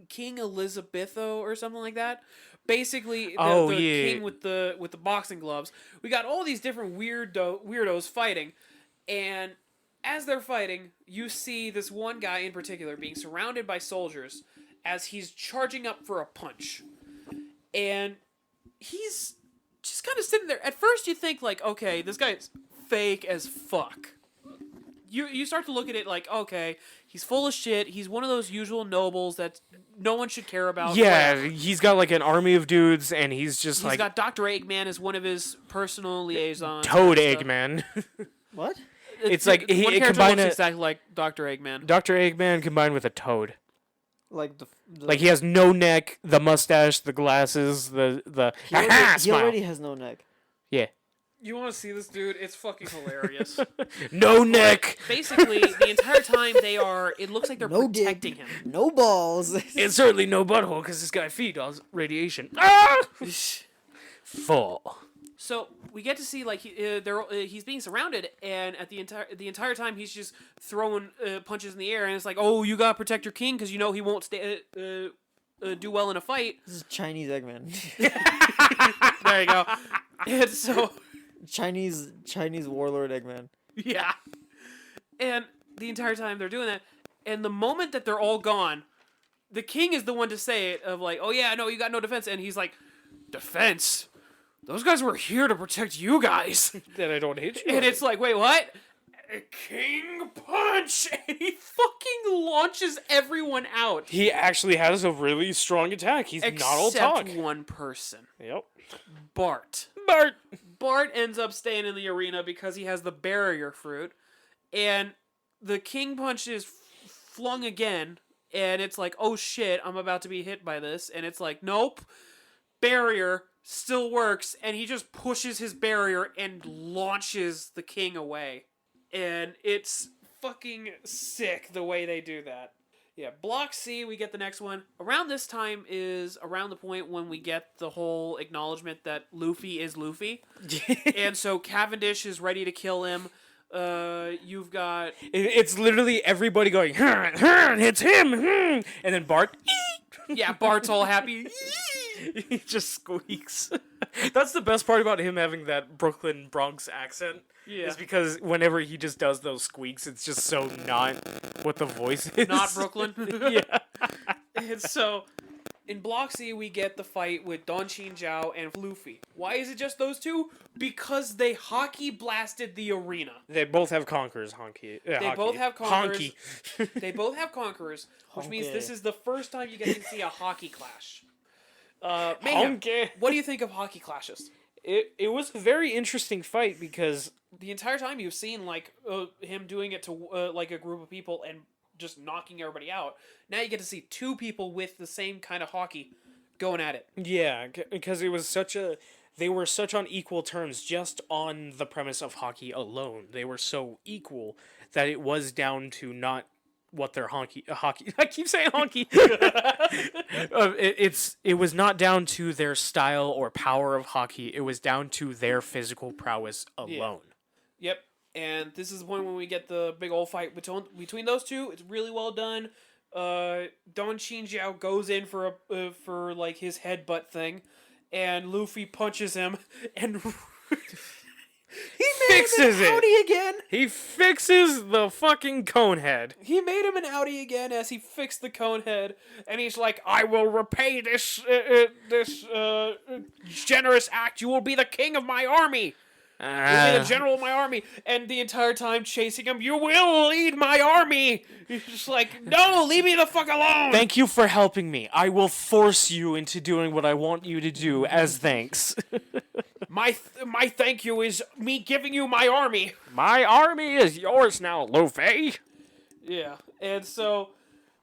King Elizabetho or something like that. Basically, the king with the boxing gloves. We got all these different weirdos fighting, and as they're fighting, you see this one guy in particular being surrounded by soldiers as he's charging up for a punch, and he's just kind of sitting there. At first, you think like, okay, this guy's fake as fuck. You start to look at it like, okay, he's full of shit. He's one of those usual nobles that no one should care about. Yeah, Whatever. he's got like an army of dudes, and he's just He's like got Dr. Eggman as one of his personal liaisons. Toad and stuff. Eggman. What? It's like one he character combined looks it. exactly like Dr. Eggman. Dr. Eggman combined with a toad. Like the Like he has no neck, the mustache, the glasses, the he already, he smile. already has no neck. Yeah. You want to see this dude? It's fucking hilarious. No neck. Basically, the entire time it looks like they're No dick. protecting him. No balls. And certainly no butthole because this guy feed on radiation. Ah! Full. So we get to see like he's being surrounded, and at the entire time he's just throwing punches in the air, and it's like, oh, you gotta protect your king because you know he won't do well in a fight. This is Chinese Eggman. There you go. And so Chinese warlord Eggman. yeah, and the entire time they're doing that, and the moment that they're all gone, the king is the one to say it of like, oh yeah, no, you got no defense, and he's like, defense. Those guys were here to protect you guys. Then I don't hit you. And it's like, wait, what? A king punch! And he fucking launches everyone out. He actually has a really strong attack. He's not all talk. Except one person. Yep. Bart. Bart. Bart ends up staying in the arena because he has the barrier fruit. And the king punch is flung again. And it's like, oh shit, I'm about to be hit by this. And it's like, nope. Barrier still works, and he just pushes his barrier and launches the king away. And it's fucking sick the way they do that. Yeah, Block C, we get the next one. Around this time is around the point when we get the whole acknowledgement that Luffy is Luffy. And so Cavendish is ready to kill him. You've got... It's literally everybody going, it's him, and then Bart, Yeah, Bart's all happy. he just squeaks. That's the best part about him having that Brooklyn Bronx accent. Yeah. Is because whenever he just does those squeaks, it's just so not what the voice is. Not Brooklyn. Yeah. And so, in Block C, we get the fight with Don Chin Zhao and Luffy. Why is it just those two? Because they hockey blasted the arena. They both have conquerors, honky. They both have conquerors. Honky. They both have conquerors, which means this is the first time you get to see a hockey clash. Mayhem, Honky. what do you think of hockey clashes? it was a very interesting fight because the entire time you've seen like him doing it to like a group of people and just knocking everybody out. Now you get to see two people with the same kind of hockey going at it. yeah, because it was they were such on equal terms just on the premise of hockey alone. They were so equal that it was down to not what their hockey I keep saying hockey. It was not down to their style or power of hockey. It was down to their physical prowess alone. Yep. And this is the point when we get the big old fight between those two. It's really well done. Don Chinjiao goes in for like his headbutt thing, and Luffy punches him and he Fixes made him an it. outie again. He fixes the fucking cone head. He made him an outie again as he fixed the cone head, and he's like, "I will repay this generous act. You will be the king of my army. You'll be the general of my army." And the entire time chasing him, "You will lead my army." He's just like, "No, leave me the fuck alone." Thank you for helping me. I will force you into doing what I want you to do as thanks. My thank you is me giving you my army. My army is yours now, Luffy. Yeah, and so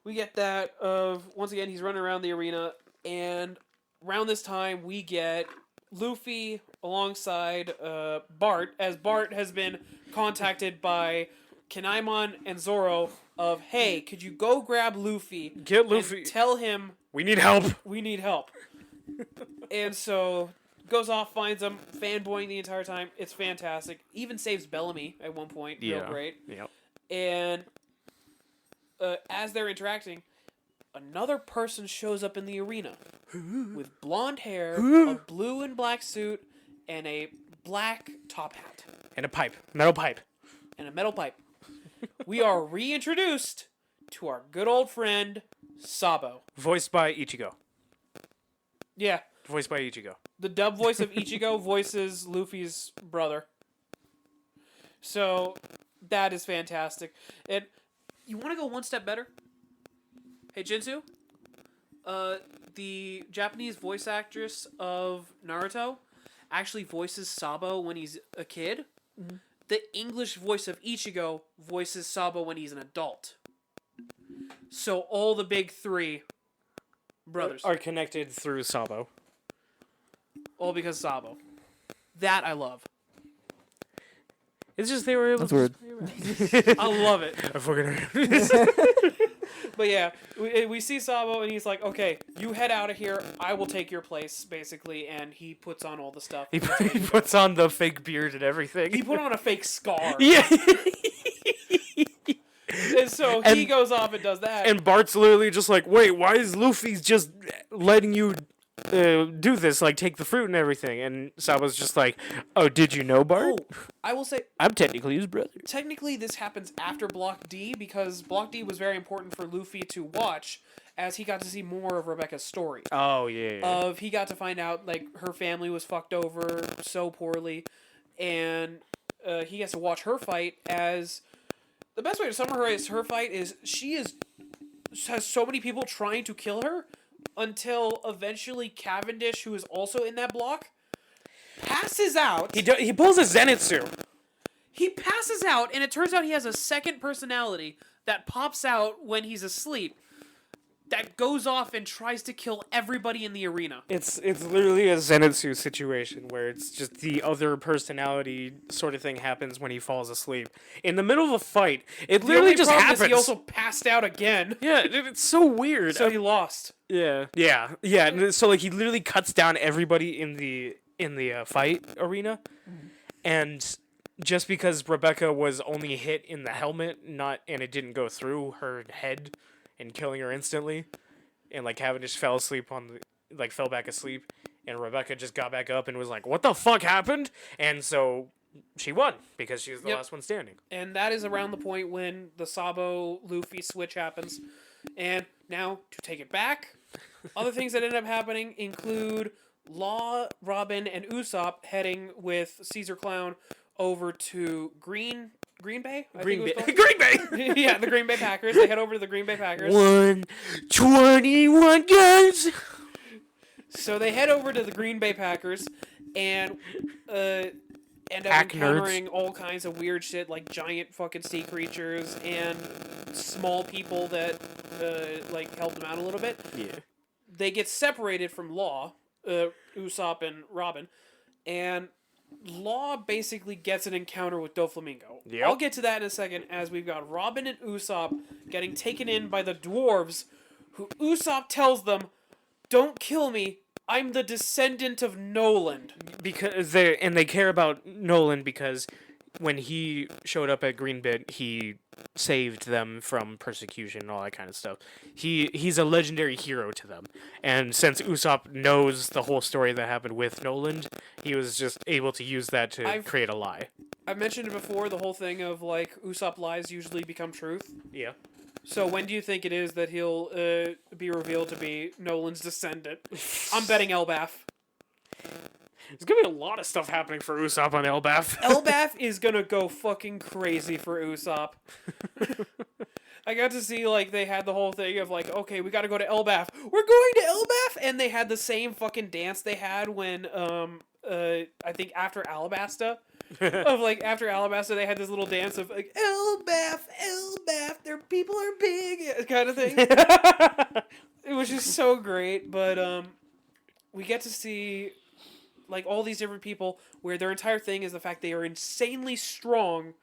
we get that of once again he's running around the arena, and around this time we get Luffy alongside Bart, as Bart has been contacted by Kanaimon and Zoro of, "Hey, could you go grab Luffy? Get Luffy. And tell him We need help. we need help." And so goes off, finds him, fanboying the entire time. It's fantastic. Even saves Bellamy at one point. Real great. Yep. And as they're interacting, another person shows up in the arena with blonde hair, a blue and black suit, and a black top hat. And a pipe. Metal pipe. And a metal pipe. We are reintroduced to our good old friend, Sabo. Voiced by Ichigo. Yeah. Voiced by Ichigo. The dub voice of Ichigo voices Luffy's brother. So, that is fantastic. And you want to go one step better? Hey, Jinsu? The Japanese voice actress of Naruto actually voices Sabo when he's a kid. Mm-hmm. The English voice of Ichigo voices Sabo when he's an adult. So all the big three brothers are connected through Sabo. All because Sabo. That I love. It's just they were able That's weird. I love it. I fucking But yeah, we see Sabo and he's like, "Okay, you head out of here. I will take your place," basically. And he puts on all the stuff. he puts on the fake beard and everything. He put on a fake scar. Yeah. And so he goes off and does that. And Bart's literally just like, "Wait, why is Luffy just letting you do this? Like, take the fruit and everything?" And Sabo's just like, "Oh, did you know, Bart? I will say, I'm technically his brother." technically this happens after Block D, because Block D was very important for Luffy to watch, as he got to see more of Rebecca's story. Oh, yeah. He got to find out, like, her family was fucked over so poorly, and he gets to watch her fight. As the best way to summarize her fight is she has so many people trying to kill her, until eventually Cavendish, who is also in that block, passes out. He pulls a Zenitsu. He passes out, and it turns out he has a second personality that pops out when he's asleep, that goes off and tries to kill everybody in the arena. It's literally a Zenitsu situation where it's just the other personality sort of thing happens when he falls asleep. In the middle of a fight, it literally just happens. He also passed out again. Yeah, it's so weird. So he lost. Yeah. And so like he literally cuts down everybody in the fight arena, and just because Rebecca was only hit in the helmet, and it didn't go through her head and killing her instantly, and like Cavendish fell back asleep, and Rebecca just got back up and was like, "What the fuck happened?" And so she won because she was the last one standing. And that is around the point when the Sabo Luffy switch happens. And now to take it back, other things that end up happening include Law, Robin, and Usopp heading with Caesar Clown over to Green Bay? Green Bay. Yeah, the Green Bay Packers. They head over to the Green Bay Packers. 121 guns. So they head over to the Green Bay Packers, and end up Hack encountering all kinds of weird shit like giant fucking sea creatures and small people that like help them out a little bit. Yeah. They get separated from Law, Usopp and Robin, and Law basically gets an encounter with Doflamingo. Yep. I'll get to that in a second as we've got Robin and Usopp getting taken in by the dwarves, who Usopp tells them, "Don't kill me. I'm the descendant of Noland." Because they care about Nolan because when he showed up at Greenbit, he saved them from persecution and all that kind of stuff. He's a legendary hero to them. And since Usopp knows the whole story that happened with Nolan, he was just able to use that to create a lie. I've mentioned it before, the whole thing of like Usopp lies usually become truth. Yeah. So when do you think it is that he'll be revealed to be Nolan's descendant? I'm betting Elbaf. There's gonna be a lot of stuff happening for Usopp on Elbaf. Elbaf is gonna go fucking crazy for Usopp. I got to see, like, they had the whole thing of, like, okay, we gotta go to Elbaf. We're going to Elbaf! And they had the same fucking dance they had when, I think after Alabasta. Of, like, after Alabasta, they had this little dance of, like, Elbaf, their people are big, kind of thing. It was just so great, but, we get to see, like, all these different people where their entire thing is the fact they are insanely strong,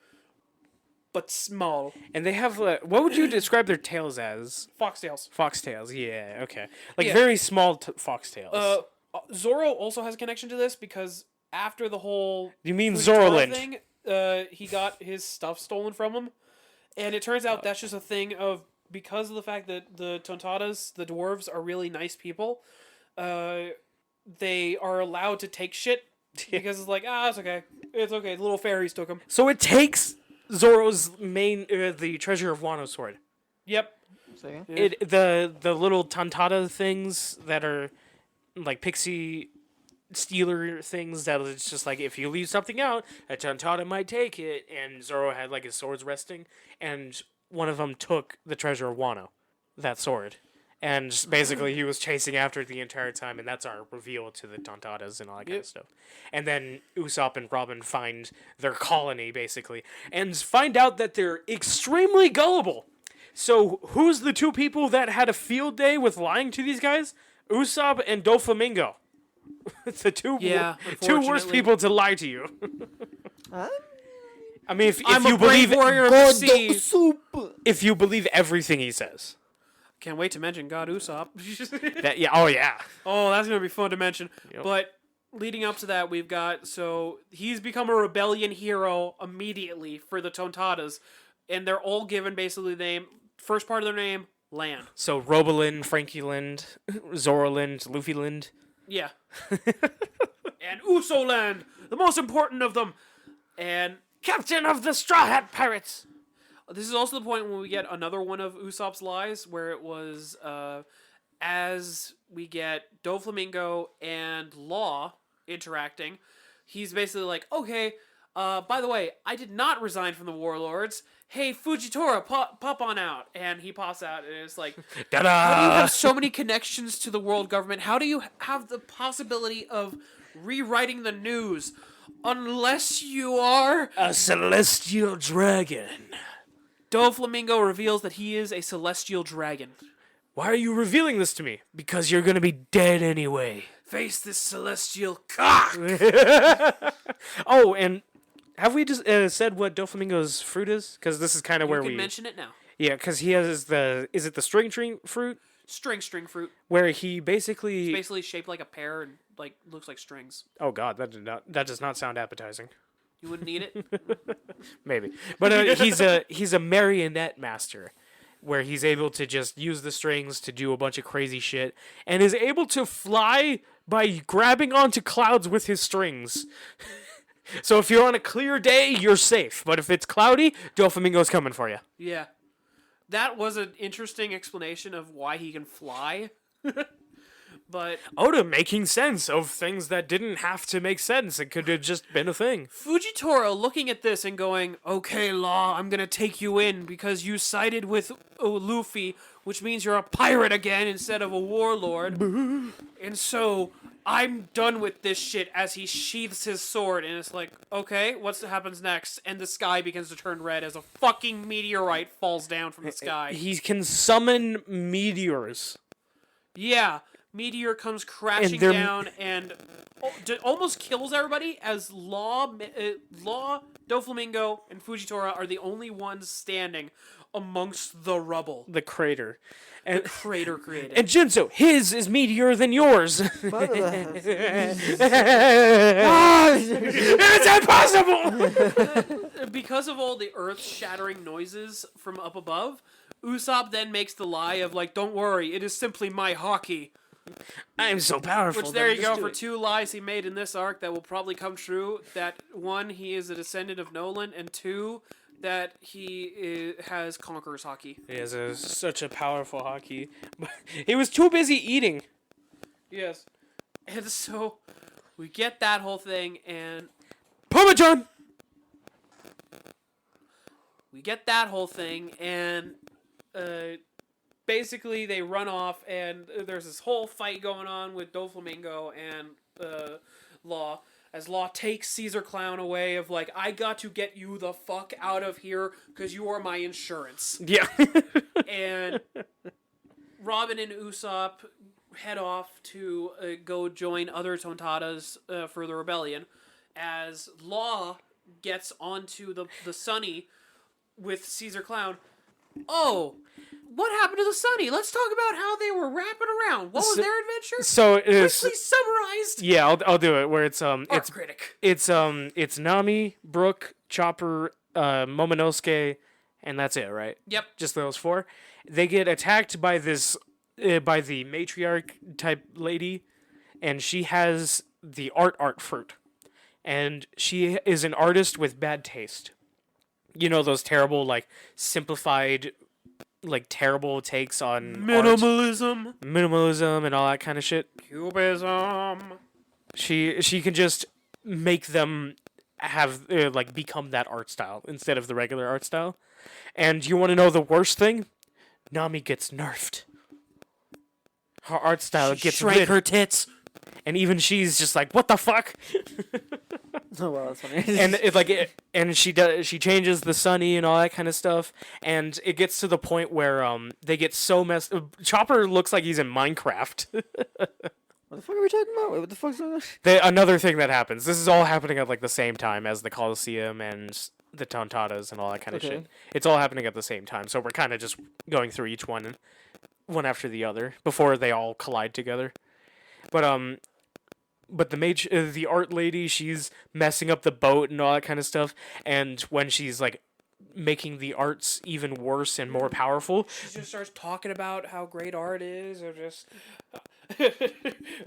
but small. And they have, what would you describe their tails as? Foxtails. Foxtails, yeah, okay. Like, Yeah. very small foxtails. Zoro also has a connection to this because after the whole You mean Fujitora Zoroland? thing, he got his stuff stolen from him, and it turns out that's just a thing of because of the fact that the Tontatas, the dwarves, are really nice people. They are allowed to take shit because it's like it's okay, The little fairies took them. So it takes Zoro's main, the Treasure of Wano sword. Yep. Second. Yeah. The little Tontata things that are like pixie stealer things that it's just like if you leave something out, a Tontata might take it, and Zoro had like his swords resting, and one of them took the Treasure of Wano, that sword. And basically he was chasing after it the entire time, and that's our reveal to the Tontatas and all that kind of stuff. And then Usopp and Robin find their colony, basically, and find out that they're extremely gullible. So who's the two people that had a field day with lying to these guys? Usopp and Doflamingo. The two worst unfortunately. people to lie to you. I mean, if I'm you a brave believe warrior of the sea. soup. if you believe everything he says. Can't wait to mention God Usopp. Oh yeah. Oh, that's gonna be fun to mention. Yep. But leading up to that, we've got he's become a rebellion hero immediately for the Tontatas, and they're all given basically the name. First part of their name, Land. So Roboland, Frankieland, Zoroland, Luffyland. Yeah. And Usoland, the most important of them, and Captain of the Straw Hat Pirates. this is also the point when we get another one of Usopp's lies, where it was as we get Doflamingo and Law interacting, he's basically like, okay, by the way, I did not resign from the warlords. Hey, Fujitora, pop on out. And he pops out, and it's like, how do you have so many connections to the world government? How do you have the possibility of rewriting the news unless you are... A celestial dragon. Doflamingo reveals that he is a celestial dragon. Why are you revealing this to me? Because you're gonna be dead anyway. Face this celestial cock! Oh, and have we just said what Doflamingo's fruit is? Because this is kind of where You we... can mention it now. Yeah, because he has the... Is it the string fruit? String fruit. Where he basically... It's basically shaped like a pear and like looks like strings. Oh god, that does not sound appetizing. You wouldn't eat it? Maybe. But he's a marionette master, where he's able to just use the strings to do a bunch of crazy shit, and is able to fly by grabbing onto clouds with his strings. So if you're on a clear day, you're safe. But if it's cloudy, Doflamingo's coming for you. Yeah. That was an interesting explanation of why he can fly. But Oda making sense of things that didn't have to make sense. It could have just been a thing. Fujitora looking at this and going, okay, Law, I'm going to take you in because you sided with Luffy, which means you're a pirate again instead of a warlord. And so I'm done with this shit, as he sheaths his sword, and it's like, okay, what happens next? And the sky begins to turn red as a fucking meteorite falls down from the sky. He can summon meteors. Yeah, meteor comes crashing down and almost kills everybody, as Law, Doflamingo, and Fujitora are the only ones standing amongst the rubble. The crater. The crater created. And Jinzo, his is meteor than yours. It's impossible! Because of all the earth-shattering noises from up above, Usopp then makes the lie of, like, don't worry, it is simply my hockey. I am so powerful. Which, there you go, for 2 lies he made in this arc that will probably come true. That, 1, he is a descendant of Nolan, and 2, that he has Conqueror's hockey. He has such a powerful hockey. He was too busy eating. Yes. And so, we get that whole thing, and... Parmesan! We get that whole thing, and... basically, they run off, and there's this whole fight going on with Doflamingo and Law, as Law takes Caesar Clown away of, like, I got to get you the fuck out of here, because you are my insurance. Yeah. And Robin and Usopp head off to go join other Tontadas for the rebellion, as Law gets onto the Sunny with Caesar Clown. Oh, what happened to the Sunny? Let's talk about how they were wrapping around. What was their adventure? So it's quickly summarized. Yeah, I'll do it. Where it's Critic. It's Nami, Brook, Chopper, Momonosuke, and that's it, right? Yep. Just those 4. They get attacked by this by the matriarch type lady, and she has the art fruit, and she is an artist with bad taste. You know, those terrible, like, simplified, like, terrible takes on Minimalism. Minimalism and all that kind of shit. Cubism. She can just make them have, like, become that art style instead of the regular art style. And you want to know the worst thing? Nami gets nerfed. Her art style gets shrank her tits. And even she's just like, what the fuck? Oh wow, that's funny. And she changes the Sunny and all that kind of stuff, and it gets to the point where they get so messed. Chopper looks like he's in Minecraft. What the fuck are we talking about? Wait, what the fuck's going on? Another thing that happens. This is all happening at like the same time as the Colosseum and the Tontadas and all that kind of shit. It's all happening at the same time, so we're kind of just going through each one after the other before they all collide together. But the art lady, she's messing up the boat and all that kind of stuff. And when she's like making the arts even worse and more powerful, She just starts talking about how great art is, or just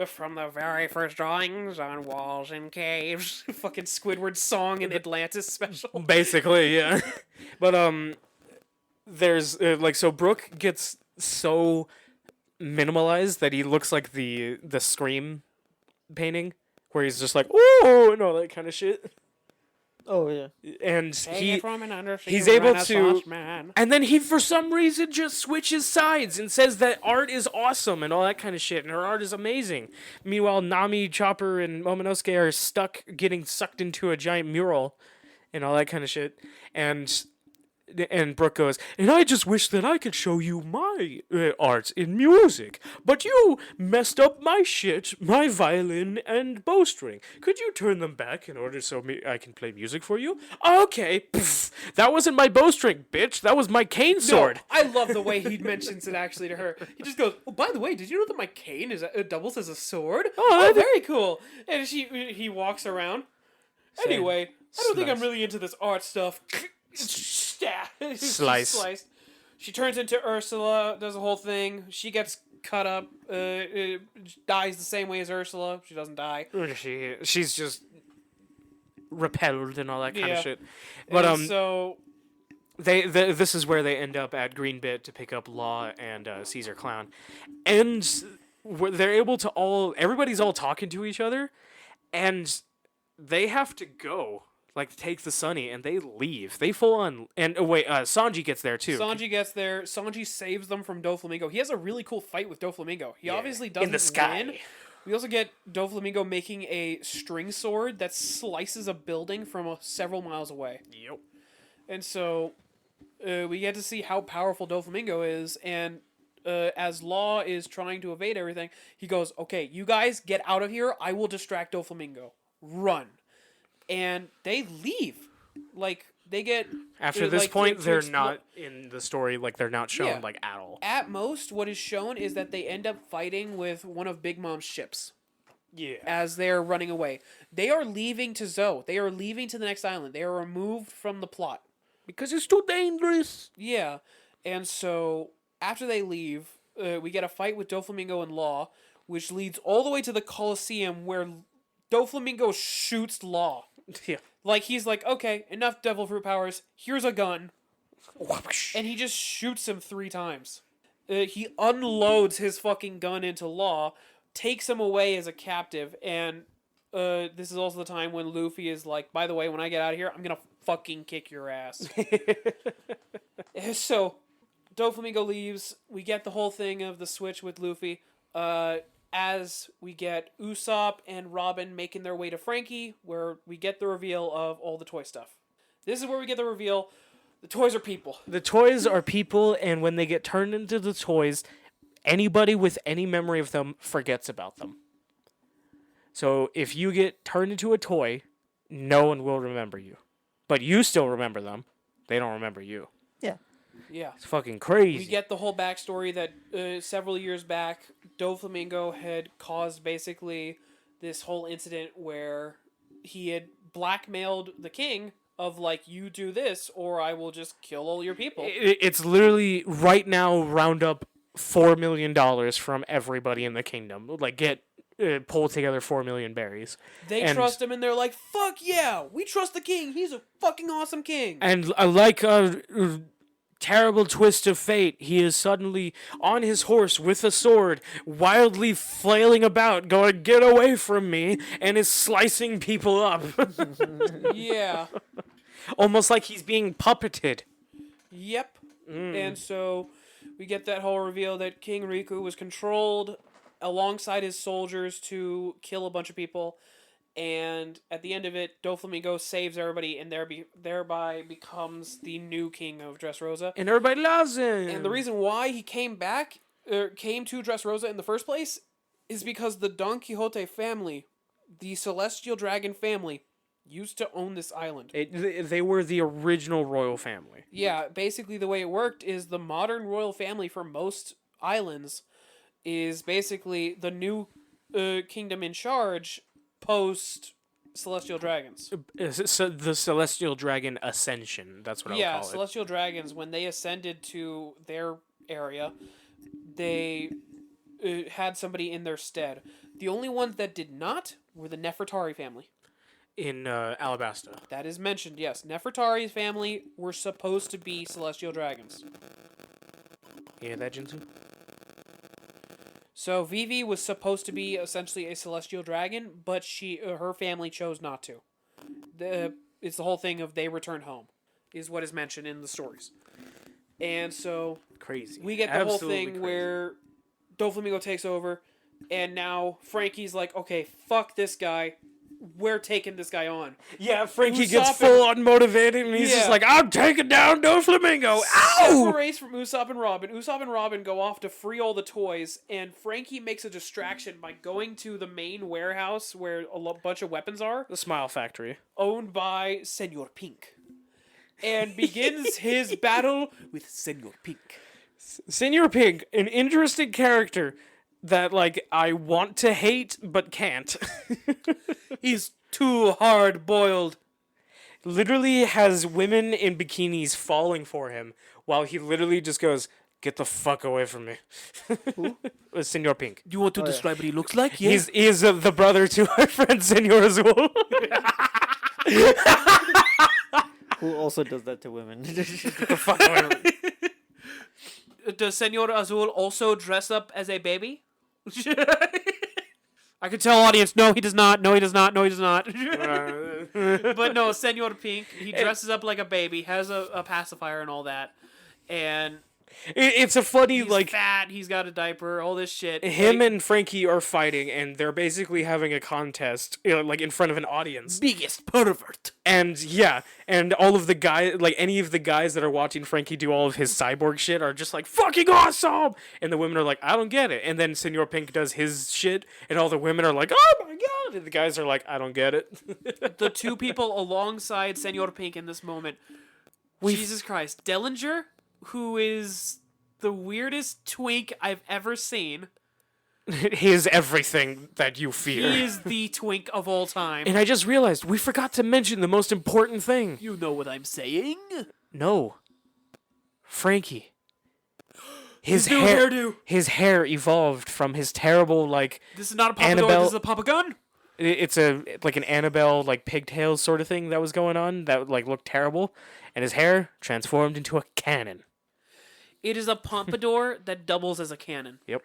from the very first drawings on walls and caves. Fucking Squidward song in Atlantis special. basically, yeah. But there's so Brook gets so minimalized that he looks like the Scream painting where he's just like, ooh, and all that kind of shit. Oh yeah. And he's able to, and then he for some reason just switches sides and says that art is awesome and all that kind of shit, and her art is amazing. Meanwhile, Nami, Chopper, and Momonosuke are getting sucked into a giant mural and all that kind of shit. And Brooke goes, and I just wish that I could show you my art in music, but you messed up my shit, my violin and bowstring. Could you turn them back in order so I can play music for you? Okay, pff, that wasn't my bowstring, bitch. That was my cane sword. No, I love the way he mentions it actually to her. He just goes, oh, by the way, did you know that my cane doubles as a sword? Oh, very cool. And he walks around. Anyway, I don't think I'm really into this art stuff. Sliced. She turns into Ursula, does the whole thing. She gets cut up, dies the same way as Ursula. She doesn't die. She's just repelled and all that kind of shit. But so this is where they end up at Greenbit to pick up Law and Caesar Clown, and they're able to everybody's all talking to each other, and they have to go. Like, take the Sunny, and they leave. They full on... And, Sanji gets there, too. Sanji gets there. Sanji saves them from Doflamingo. He has a really cool fight with Doflamingo. He obviously doesn't in the sky. win, We also get Doflamingo making a string sword that slices a building from several miles away. Yep. And so we get to see how powerful Doflamingo is, and as Law is trying to evade everything, he goes, okay, you guys get out of here, I will distract Doflamingo. Run. And they leave. Like, they get... After this like, point, to they're explo- not in the story, like, they're not shown, Yeah. like, at all. At most, what is shown is that they end up fighting with one of Big Mom's ships. Yeah. As they're running away. They are leaving to Zoe. They are leaving to the next island. They are removed from the plot. Because it's too dangerous. Yeah. And so, after they leave, we get a fight with Doflamingo and Law, which leads all the way to the Colosseum, where Doflamingo shoots Law. Yeah. Like, he's like, okay, enough devil fruit powers. Here's a gun. And he just shoots him 3 times. He unloads his fucking gun into Law, takes him away as a captive, and this is also the time when Luffy is like, by the way, when I get out of here, I'm gonna fucking kick your ass. So, Doflamingo leaves. We get the whole thing of the switch with Luffy. As we get Usopp and Robin making their way to Frankie, where we get the reveal of all the toy stuff. This is where we get the reveal. The toys are people. The toys are people, and when they get turned into the toys, anybody with any memory of them forgets about them. So if you get turned into a toy, no one will remember you. But you still remember them. They don't remember you. Yeah. Yeah. It's fucking crazy. We get the whole backstory that several years back, Doflamingo had caused basically this whole incident where he had blackmailed the king of like, you do this or I will just kill all your people. It's literally right now round up $4 million from everybody in the kingdom. Like pull together 4 million berries. They trust him and they're like, fuck yeah, we trust the king. He's a fucking awesome king. And like a terrible twist of fate, he is suddenly on his horse with a sword, wildly flailing about, going, get away from me, and is slicing people up. Yeah. Almost like he's being puppeted. Yep. And so we get that whole reveal that King Riku was controlled alongside his soldiers to kill a bunch of people. And at the end of it, Doflamingo saves everybody and thereby becomes the new king of Dressrosa. And everybody loves him. And the reason why he came to Dressrosa in the first place is because the Don Quixote family, the Celestial Dragon family, used to own this island. They were the original royal family. Yeah, basically the way it worked is the modern royal family for most islands is basically the new kingdom in charge post Celestial Dragons. So the Celestial Dragon Ascension, that's what I would call it. Yeah, Celestial Dragons, when they ascended to their area, they had somebody in their stead. The only ones that did not were the Nefertari family. In Alabasta. That is mentioned, yes. Nefertari's family were supposed to be Celestial Dragons. Yeah, that Jinsu? So Vivi was supposed to be essentially a Celestial Dragon, but her family chose not to. It's the whole thing of they returned home, is what is mentioned in the stories. And so Crazy. we get the Absolutely whole thing crazy. where Doflamingo takes over, and now Frankie's like, okay, fuck this guy. We're taking this guy on. Yeah, Frankie Usopp gets full on motivated, and he's Yeah. just like, I'm taking down Doflamingo. Ow! Separates from Usopp and Robin. Usopp and Robin go off to free all the toys, and Frankie makes a distraction by going to the main warehouse where a bunch of weapons are, The Smile Factory. owned by Senor Pink, and begins his battle with Senor Pink. Senor Pink, an interesting character that, like, I want to hate, but can't. He's too hard-boiled. Literally has women in bikinis falling for him, while he literally just goes, get the fuck away from me. Who? Senor Pink. Do you want to describe what he looks like? He's the brother to our friend Senor Azul. Who also does that to women? Get the fuck away from me. Does Senor Azul also dress up as a baby? I could tell audience, no, he does not. No, he does not. No, he does not. But no, Senor Pink, he dresses up like a baby, has a pacifier and all that, and It's a funny He's like fat. He's got a diaper. All this shit. him Like, and Frankie are fighting, and they're basically having a contest, like in front of an audience. biggest pervert. And yeah, and all of the guys, like any of the guys that are watching Frankie do all of his cyborg shit, are just like fucking awesome. And the women are like, I don't get it. And then Senor Pink does his shit, and all the women are like, oh my god. And the guys are like, I don't get it. The two people alongside Senor Pink in this moment. Jesus Christ, Dellinger, who is the weirdest twink I've ever seen. He is everything that you fear. He is the twink of all time. And I just realized we forgot to mention the most important thing. You know what I'm saying? No. Frankie. His new hair, hairdo. His hair evolved from his terrible like This is not a pompadour, Annabelle- this is a papa gun. it's a like an Annabelle like pigtails sort of thing that was going on that like looked terrible, and his hair transformed into a cannon. It is a pompadour that doubles as a cannon. Yep.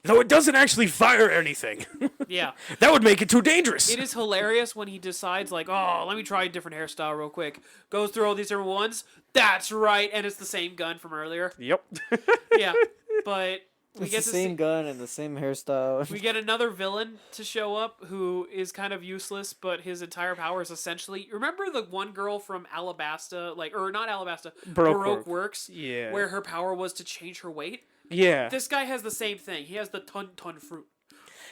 Though it doesn't actually fire anything. Yeah. That would make it too dangerous. It is hilarious when he decides, like, oh, let me try a different hairstyle real quick. Goes through all these different ones. That's right. And it's the same gun from earlier. Yep. Yeah. But we It's get the to same see, gun and the same hairstyle. we get another villain to show up who is kind of useless, but his entire power is essentially... Remember the one girl from Alabasta, like, or not Alabasta, Baroque Works? Yeah. Where her power was to change her weight? Yeah. This guy has the same thing. He has the ton fruit.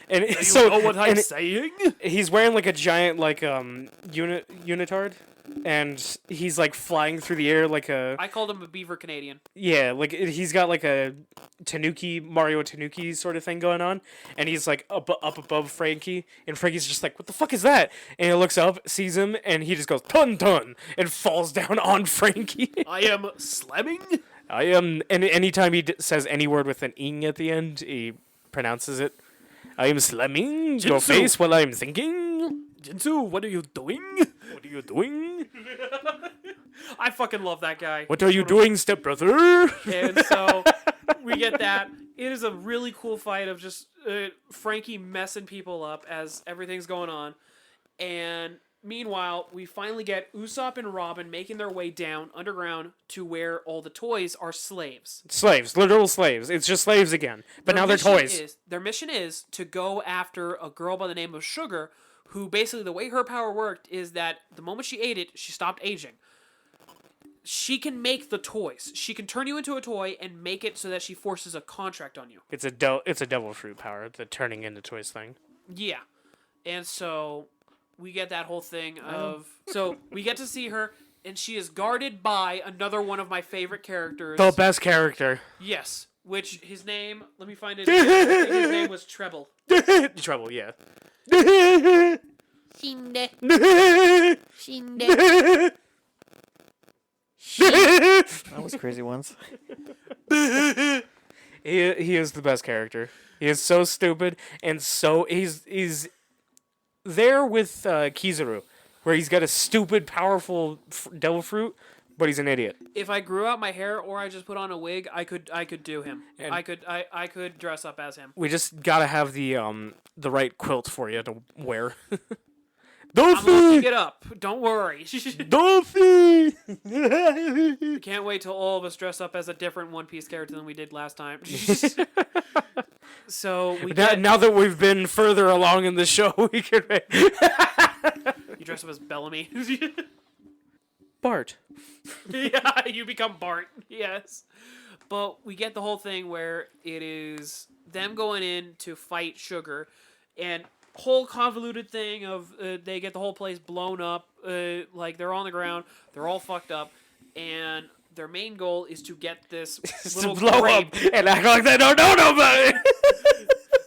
And You so know what I'm and saying? he's wearing like a giant like unitard, and he's like flying through the air like a I called him a beaver Canadian. yeah, like he's got like a Mario Tanuki sort of thing going on, and he's like up above Frankie, and Frankie's just like, what the fuck is that? And he looks up, sees him, and he just goes ton and falls down on Frankie. I am slamming. I am, and anytime he says any word with an ing at the end, he pronounces it. I am slamming your Jinsu. face while I'm thinking. Jinsu, what are you doing? What are you doing? I fucking love that guy. What are you doing, stepbrother? And so we get that. It is a really cool fight of just Frankie messing people up as everything's going on. And meanwhile, we finally get Usopp and Robin making their way down underground to where all the toys are slaves. Slaves, literal slaves. It's just slaves again. But now they're toys. Their mission is to go after a girl by the name of Sugar, who basically the way her power worked is that the moment she ate it, she stopped aging. She can make the toys. She can turn you into a toy and make it so that she forces a contract on you. It's a devil fruit power, the turning into toys thing. Yeah. And so we get that whole thing of... So we get to see her, and she is guarded by another one of my favorite characters. The best character. Yes. Which, his name... Let me find it. I think his name was Treble. Trouble, yeah. Shinde. Shinde. That was crazy once. He is the best character. He is so stupid, and so he's there with Kizaru, where he's got a stupid, powerful devil fruit, but he's an idiot. If I grew out my hair or I just put on a wig, I could do him. And- I could dress up as him. We just gotta have the right quilt for you to wear. I'm looking Dolphy! it up. Don't worry. Dolphy! Can't wait till all of us dress up as a different One Piece character than we did last time. So we get, Now that we've been further along in the show, we can you dress up as Bellamy. Bart. Yeah, you become Bart. Yes. But we get the whole thing where it is them going in to fight Sugar, and whole convoluted thing of they get the whole place blown up, like they're on the ground, they're all fucked up, and their main goal is to get this little to blow grape. up and act like they don't know nobody.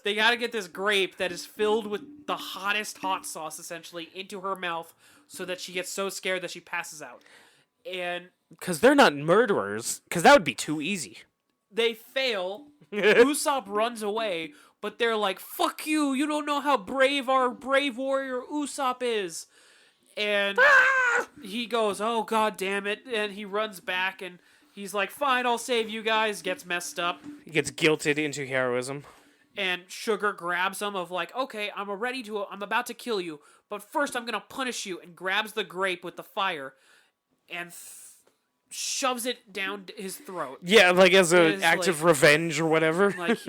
They gotta get this grape that is filled with the hottest hot sauce, essentially, into her mouth so that she gets so scared that she passes out. And Because they're not murderers. Because that would be too easy. they fail. Usopp runs away, but they're like, fuck you, you don't know how brave our brave warrior Usopp is. And he goes, oh, god damn it. And he runs back, and he's like, fine, I'll save you guys. Gets messed up. He gets guilted into heroism. And Sugar grabs him of like, okay, I'm about to kill you, but first I'm gonna punish you, and grabs the grape with the fire, and shoves it down his throat. Yeah, like as It an is, act of revenge or whatever. Like,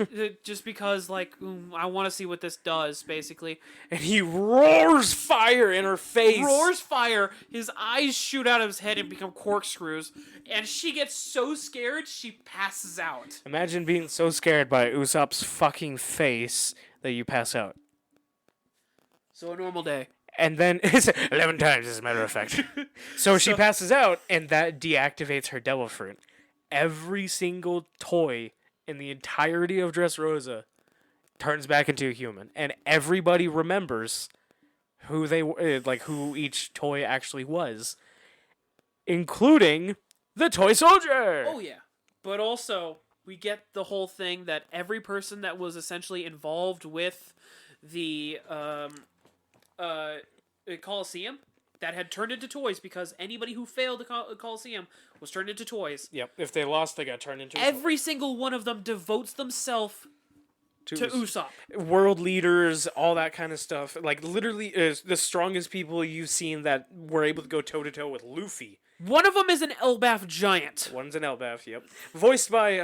just because, like, I want to see what this does, basically. And he roars fire in her face. Roars fire, his eyes shoot out of his head and become corkscrews, and she gets so scared, she passes out. Imagine being so scared by Usopp's fucking face that you pass out. So a normal day. And then it's 11 times, as a matter of fact. So she passes out, and that deactivates her devil fruit. Every single toy in the entirety of Dressrosa turns back into a human, and everybody remembers who they were, like who each toy actually was, including the toy soldier. Oh, yeah. But also, we get the whole thing that every person that was essentially involved with the Colosseum that had turned into toys, because anybody who failed the Colosseum was turned into toys. Yep. If they lost, they got turned into Every single one of them devotes themselves to Usopp. world leaders, all that kind of stuff. Like literally, is the strongest people you've seen that were able to go toe to toe with Luffy. One of them is an Elbaf giant. One's an Elbaf. Yep. Voiced by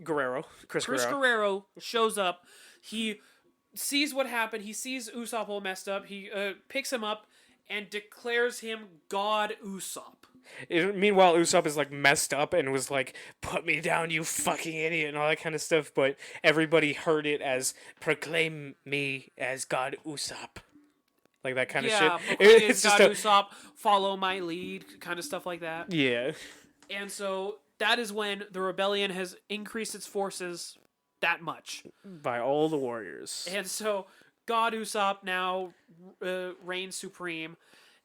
Guerrero. Chris Chris Guerrero. Guerrero shows up. He sees what happened. He sees Usopp all messed up. He picks him up and declares him God Usopp. Meanwhile, Usopp is like messed up and was like, "Put me down, you fucking idiot," and all that kind of stuff. But everybody heard it as "Proclaim me as God Usopp," like that kind of Yeah, shit. it's God Usopp, follow my lead, kind of stuff like that. Yeah. And so that is when the rebellion has increased its forces that much. By all the warriors. And so God Usopp now reigns supreme,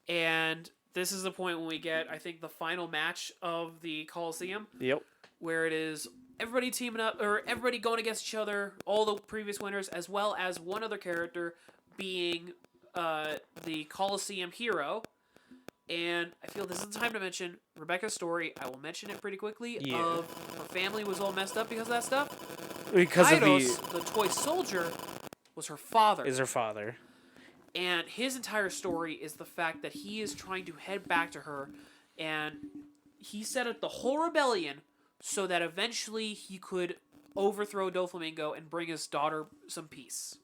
and this is the point when we get, I think, the final match of the Colosseum, Yep. where it is everybody teaming up, or everybody going against each other, all the previous winners, as well as one other character being the Colosseum hero. And I feel this is the time to mention Rebecca's story. I will mention it pretty quickly. Yeah. Of her family was all messed up because of that stuff. Because Kairos, of the toy soldier, was her father. is her father. And his entire story is the fact that he is trying to head back to her, and he set up the whole rebellion so that eventually he could overthrow Doflamingo and bring his daughter some peace.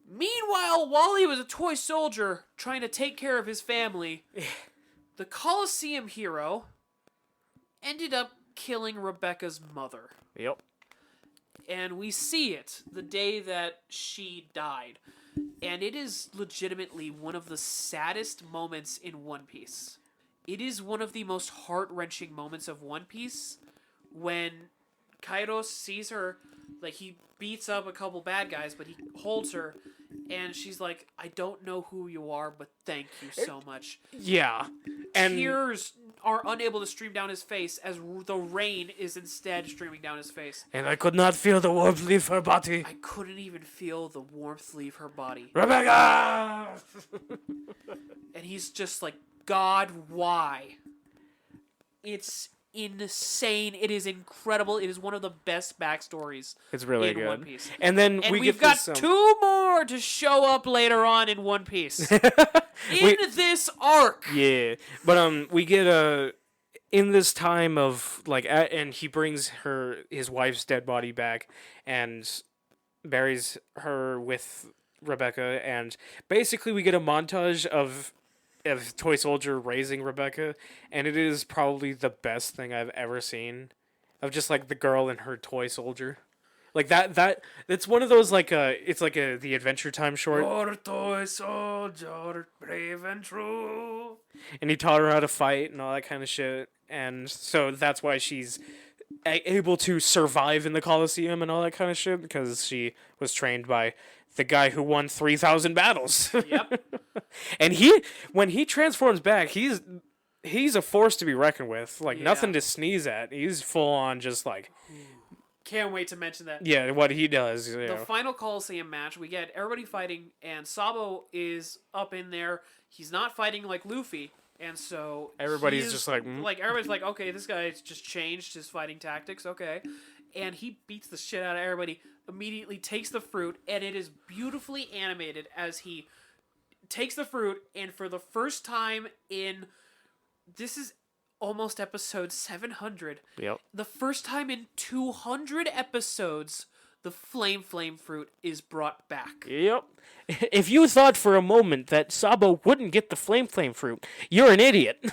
Meanwhile, while he was a toy soldier trying to take care of his family, the Colosseum hero ended up killing Rebecca's mother. Yep. And we see it the day that she died. And it is legitimately one of the saddest moments in One Piece. It is one of the most heart-wrenching moments of One Piece when Kairos sees her, like, he beats up a couple bad guys, but he holds her, and she's like, "I don't know who you are, but thank you so much." Yeah. And Tears are unable to stream down his face as the rain is instead streaming down his face. and I could not feel the warmth leave her body. I couldn't even feel the warmth leave her body. Rebecca! And he's just like, "God, why?" It's insane. It is incredible. It is one of the best backstories It's really in good. One Piece. And then And we we've get got this, two more to show up later on in One Piece. In this arc. Yeah, but we get in this time of like, and he brings his wife's dead body back and buries her with Rebecca, and basically we get a montage of Toy Soldier raising Rebecca, and it is probably the best thing I've ever seen, of just like the girl and her toy soldier. Like that's one of those like it's like the Adventure Time short. Your toy soldier, brave and true. And he taught her how to fight and all that kind of shit. And so that's why she's able to survive in the Colosseum and all that kind of shit, because she was trained by the guy who won 3,000 battles. Yep. And when he transforms back, he's a force to be reckoned with. Like, nothing to sneeze at. He's full on just like... Can't wait to mention that. Yeah, what he does. You The know. final Colosseum match, we get everybody fighting, and Sabo is up in there. He's not fighting like Luffy, and so Everybody's just like... like everybody's like, okay, this guy's just changed his fighting tactics, okay, and he beats the shit out of everybody. Immediately takes the fruit, and it is beautifully animated as he takes the fruit, and for the first time in, this is almost episode 700. Yep. The first time in 200 episodes, the flame fruit is brought back. Yep. If you thought for a moment that Sabo wouldn't get the flame fruit, you're an idiot.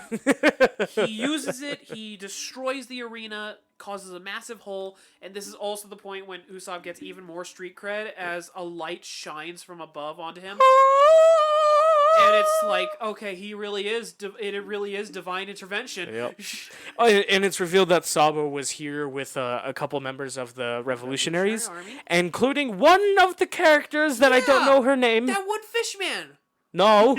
He uses it, he destroys the arena, causes a massive hole, and this is also the point when Usopp gets even more street cred as a light shines from above onto him. And it's like, okay, he really is. It really is divine intervention. Yep. Oh, and it's revealed that Sabo was here with a couple members of the Revolutionaries, Army. including one of the characters that I don't know her name. That one fishman. No.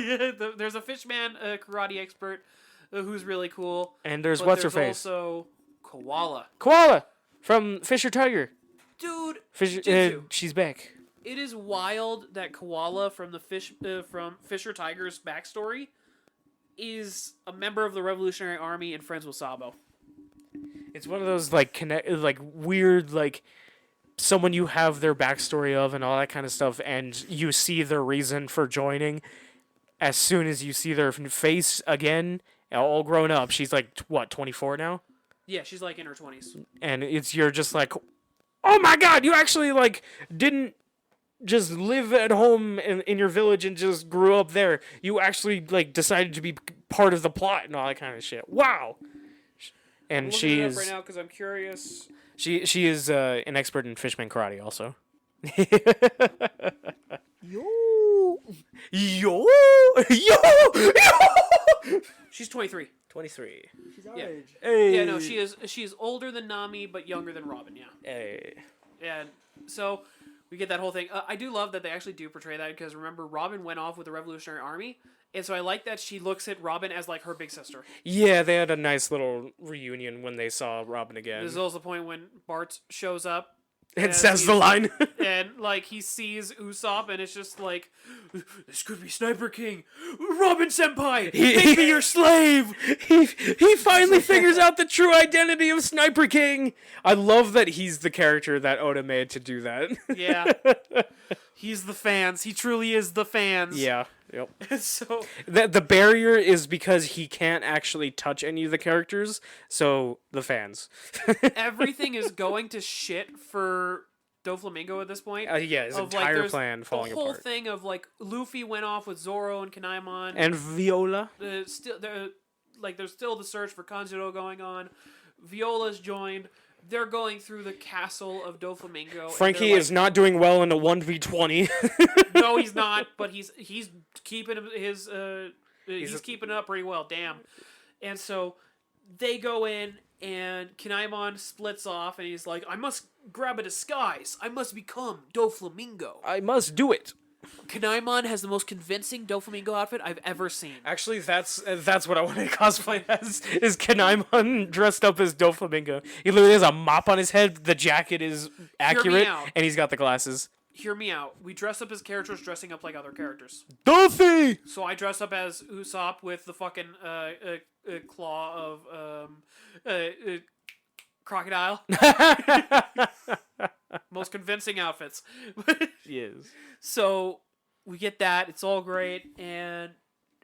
There's a fishman, a karate expert, who's really cool. And there's But what's her there's face? also Koala. Koala from Fisher Tiger. Dude, Fisher, Jitsu. she's back. It is wild that Koala from from Fisher Tiger's backstory is a member of the Revolutionary Army and friends with Sabo. It's one of those like weird someone you have their backstory of and all that kind of stuff, and you see their reason for joining. As soon as you see their face again, all grown up, she's like what 24 now, Yeah, she's like in her 20s. and you're just like, oh my god, you actually didn't just live at home in your village and just grew up there. You actually decided to be part of the plot and all that kind of shit. Wow. And I'm she looking it up is right now because I'm curious. she is an expert in fishman karate also. Yo. Yo, yo. She's 23. 23. She's our Yeah. age. Hey. Yeah, no, she is older than Nami but younger than Robin. Yeah. Hey. And so we get that whole thing. I do love that they actually do portray that because remember, Robin went off with the Revolutionary Army. And so I like that she looks at Robin as like her big sister. Yeah, they had a nice little reunion when they saw Robin again. This is also the point when Bart shows up. And as says the he's- line. And he sees Usopp and it's just like, this could be Sniper King. Robin Senpai, make me your slave. He finally figures out the true identity of Sniper King. I love that he's the character that Oda made to do that. Yeah. He's the fans. He truly is the fans. Yeah. Yep. So The barrier is because he can't actually touch any of the characters, so the fans. everything is going to shit for Doflamingo at this point. Yeah, his Of, entire there's plan falling the whole apart. thing of Luffy went off with Zoro and Kanaimon. And Viola. There's still the search for Kanjuro going on. Viola's joined. They're going through the castle of Doflamingo. and Frankie they're is not doing well in a 1v20. no, he's not. But he's keeping his he's keeping it up pretty well. Damn. And so they go in, and Kanaimon splits off, and he's like, "I must grab a disguise. I must become Doflamingo." I must do it. Kanaimon has the most convincing Doflamingo outfit I've ever seen. Actually, that's what I want to cosplay as, is Kanaimon dressed up as Doflamingo. He literally has a mop on his head, the jacket is accurate, out. and he's got the glasses. Hear me out. We dress up as characters dressing up like other characters. Doffy! So I dress up as Usopp with the fucking claw of crocodile. Most convincing outfits. Yes. So we get that. It's all great. And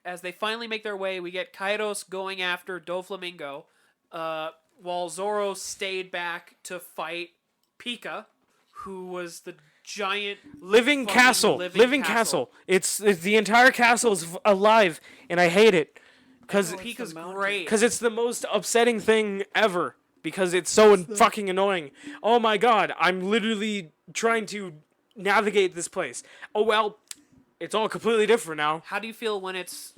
as they finally make their way, we get Kairos going after Doflamingo, while Zoro stayed back to fight Pika, who was the giant Living fucking castle. Living castle. It's the entire castle is alive, and I hate it. Because Pika's the mountain. great. it's the most upsetting thing ever. Because it's so fucking annoying. Oh my god, I'm literally trying to navigate this place. Oh well, it's all completely different now. How do you feel when it's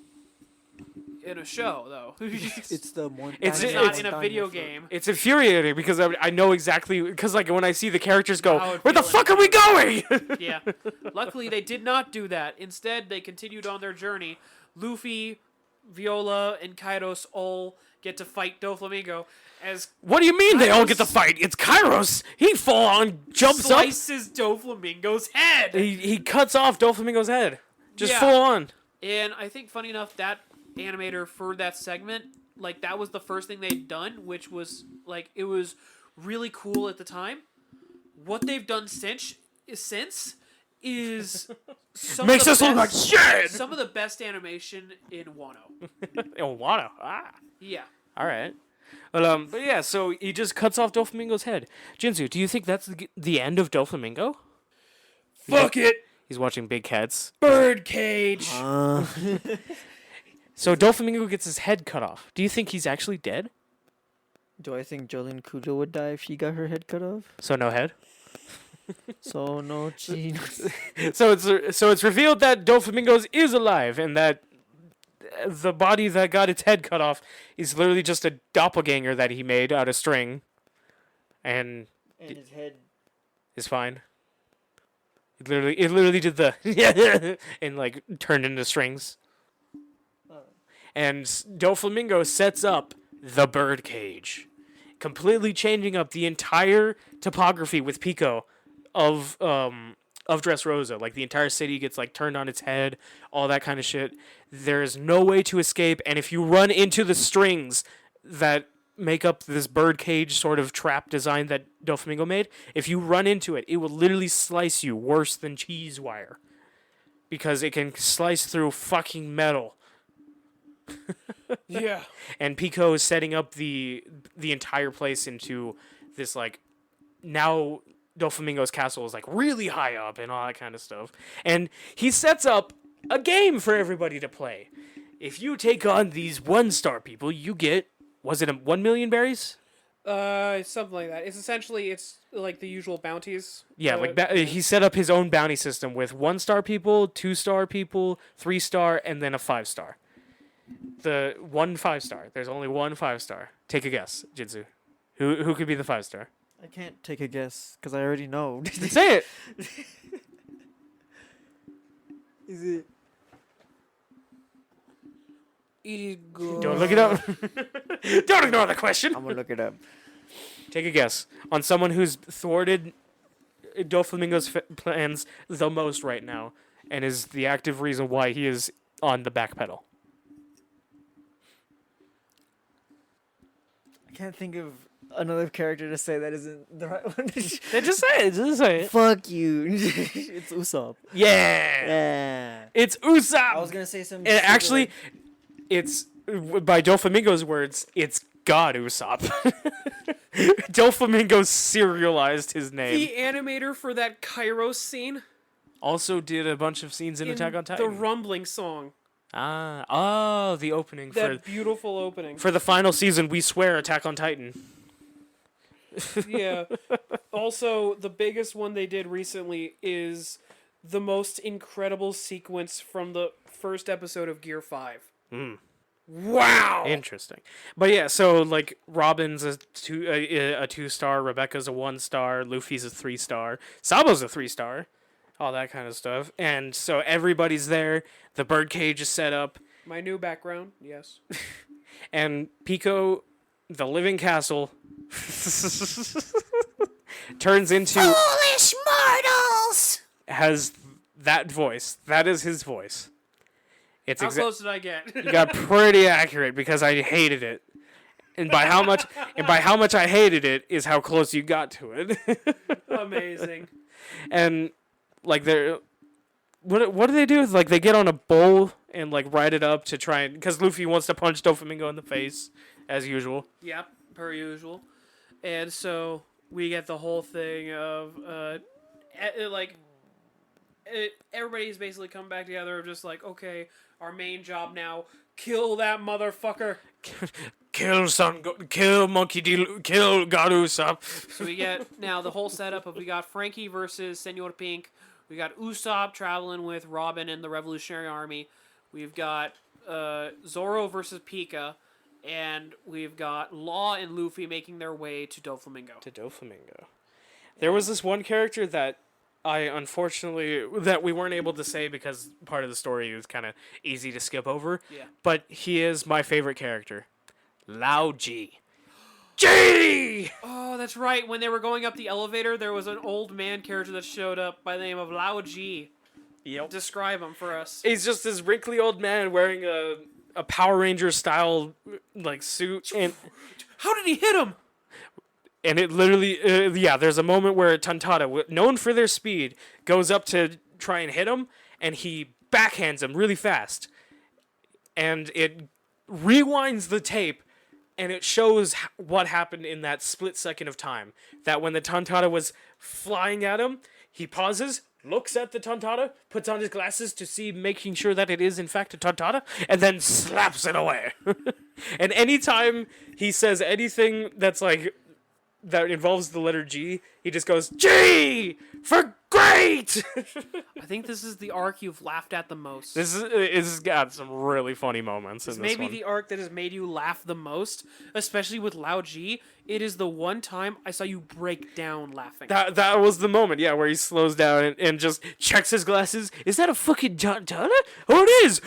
in a show, though? It's the one. It's not in a video game. It's infuriating because I know exactly, because when I see the characters go, How it where the feeling. fuck are we going? Yeah. Luckily, they did not do that. Instead, they continued on their journey. Luffy, Viola, and Kairos all get to fight Doflamingo as What do you mean they all get to Kairos fight? It's Kairos. He full on jumps up. slices Doflamingo's head. He cuts off Doflamingo's head. Just Yeah. full on. And I think, funny enough, that animator for that segment, that was the first thing they'd done, which was, it was really cool at the time. What they've done since is some Makes of us the look like best- shit. Some of the best animation in Wano. Oh, Wano. Ah. Yeah. All right. But yeah, so he just cuts off Doflamingo's head. Jinzu, do you think that's the end of Doflamingo? Fuck it! He's watching Big Cats. Birdcage! So Doflamingo gets his head cut off. Do you think he's actually dead? Do I think Jolene Cujo would die if she got her head cut off? So no head? So no chinos. So it's revealed that Doflamingo's is alive and that the body that got its head cut off is literally just a doppelganger that he made out of string, and And his head. is fine. It literally did the and like turned into strings. And Doflamingo sets up the birdcage, completely changing up the entire topography with Pico of Dressrosa. Like the entire city gets like turned on its head, all that kind of shit. There is no way to escape, and if you run into the strings that make up this birdcage sort of trap design that Doflamingo made, if you run into it, it will literally slice you worse than cheese wire, because it can slice through fucking metal. Yeah. And Pico is setting up the entire place into this like, now Doflamingo's castle is like really high up and all that kind of stuff. And he sets up a game for everybody to play. If you take on these 1-star people, you get, was it 1 million berries? Something like that. It's essentially, it's like the usual bounties. Yeah, he set up his own bounty system with 1-star people, 2-star people, 3-star, and then a 5-star. The 1 5-star. There's only 1 5-star. Take a guess, Jinzu. Who could be the 5-star? I can't take a guess because I already know. Say it. Is it? Don't look it up. Don't ignore the question. I'm gonna look it up. Take a guess on someone who's thwarted Doflamingo's plans the most right now, and is the active reason why he is on the back pedal. I can't think of another character to say that isn't the right one. Just say it. Just say it. Fuck you. It's Usopp. Yeah. Yeah. It's Usopp. I was gonna say some. And actually, it's by Doflamingo's words, it's God Usopp. Doflamingo serialized his name. The animator for that Kairos scene Also did a bunch of scenes in Attack on Titan. the rumbling song. The opening That beautiful opening. for the final season. We swear, Attack on Titan. Yeah. Also, the biggest one they did recently is the most incredible sequence from the first episode of Gear 5. Wow! Interesting. But yeah, so like Robin's a 2-star, Rebecca's a 1-star, Luffy's a 3-star, Sabo's a 3-star, all that kind of stuff. And so everybody's there. The birdcage is set up, My new background, yes. and Pico, the living castle, turns into Foolish mortals! has that voice. That is his voice. It's How close did I get? You got pretty accurate because I hated it. And by how much I hated it is how close you got to it. Amazing. And like what do they do? Like they get on a bull and like ride it up to try and, because Luffy wants to punch Doflamingo in the face as usual. Yep, per usual. And so we get the whole thing of everybody's basically come back together of just like, okay, our main job now, kill that motherfucker. Kill Monkey D, kill God Usopp. So we get now the whole setup of we got Frankie versus Senor Pink. We got Usopp traveling with Robin and the Revolutionary Army. We've got Zoro versus Pika. And we've got Law and Luffy making their way to Doflamingo. There was this one character that that we weren't able to say because part of the story was kind of easy to skip over. Yeah. But he is my favorite character. Lao G. G! Oh, that's right. When they were going up the elevator, there was an old man character that showed up by the name of Lao G. Yep. Describe him for us. He's just this wrinkly old man wearing a Power Ranger style like suit, and How did he hit him? and it literally there's a moment where Tantada, known for their speed, goes up to try and hit him, and he backhands him really fast, and it rewinds the tape and it shows what happened in that split second of time. That when the Tontara was flying at him, he pauses, looks at the Tontara, puts on his glasses to see, making sure that it is in fact a Tontara, and then slaps it away. And anytime he says anything that's like that involves the letter G, he just goes, G for great! I think this is the arc you've laughed at the most. This is got some really funny moments in this Maybe one. the arc that has made you laugh the most, especially with Lao G. It is the one time I saw you break down laughing. That was the moment, yeah, where he slows down and just checks his glasses. Is that a fucking Tontara? Oh, it is!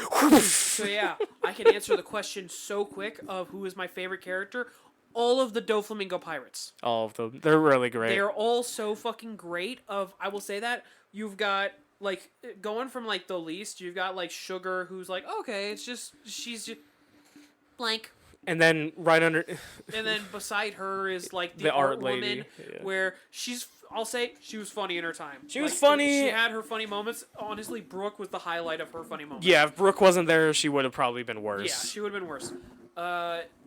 So yeah, I can answer the question so quick of who is my favorite character. All of the Doflamingo pirates. All of them. They're really great. They are all so fucking great. I will say that you've got like going from like the least. You've got like Sugar, who's like okay, she's just blank. And then right under... And then beside her is like The art woman, lady, yeah. where I'll say she was funny in her time. She was funny. She had her funny moments. Honestly, Brooke was the highlight of her funny moments. Yeah, if Brooke wasn't there, she would have probably been worse. Yeah, she would have been worse.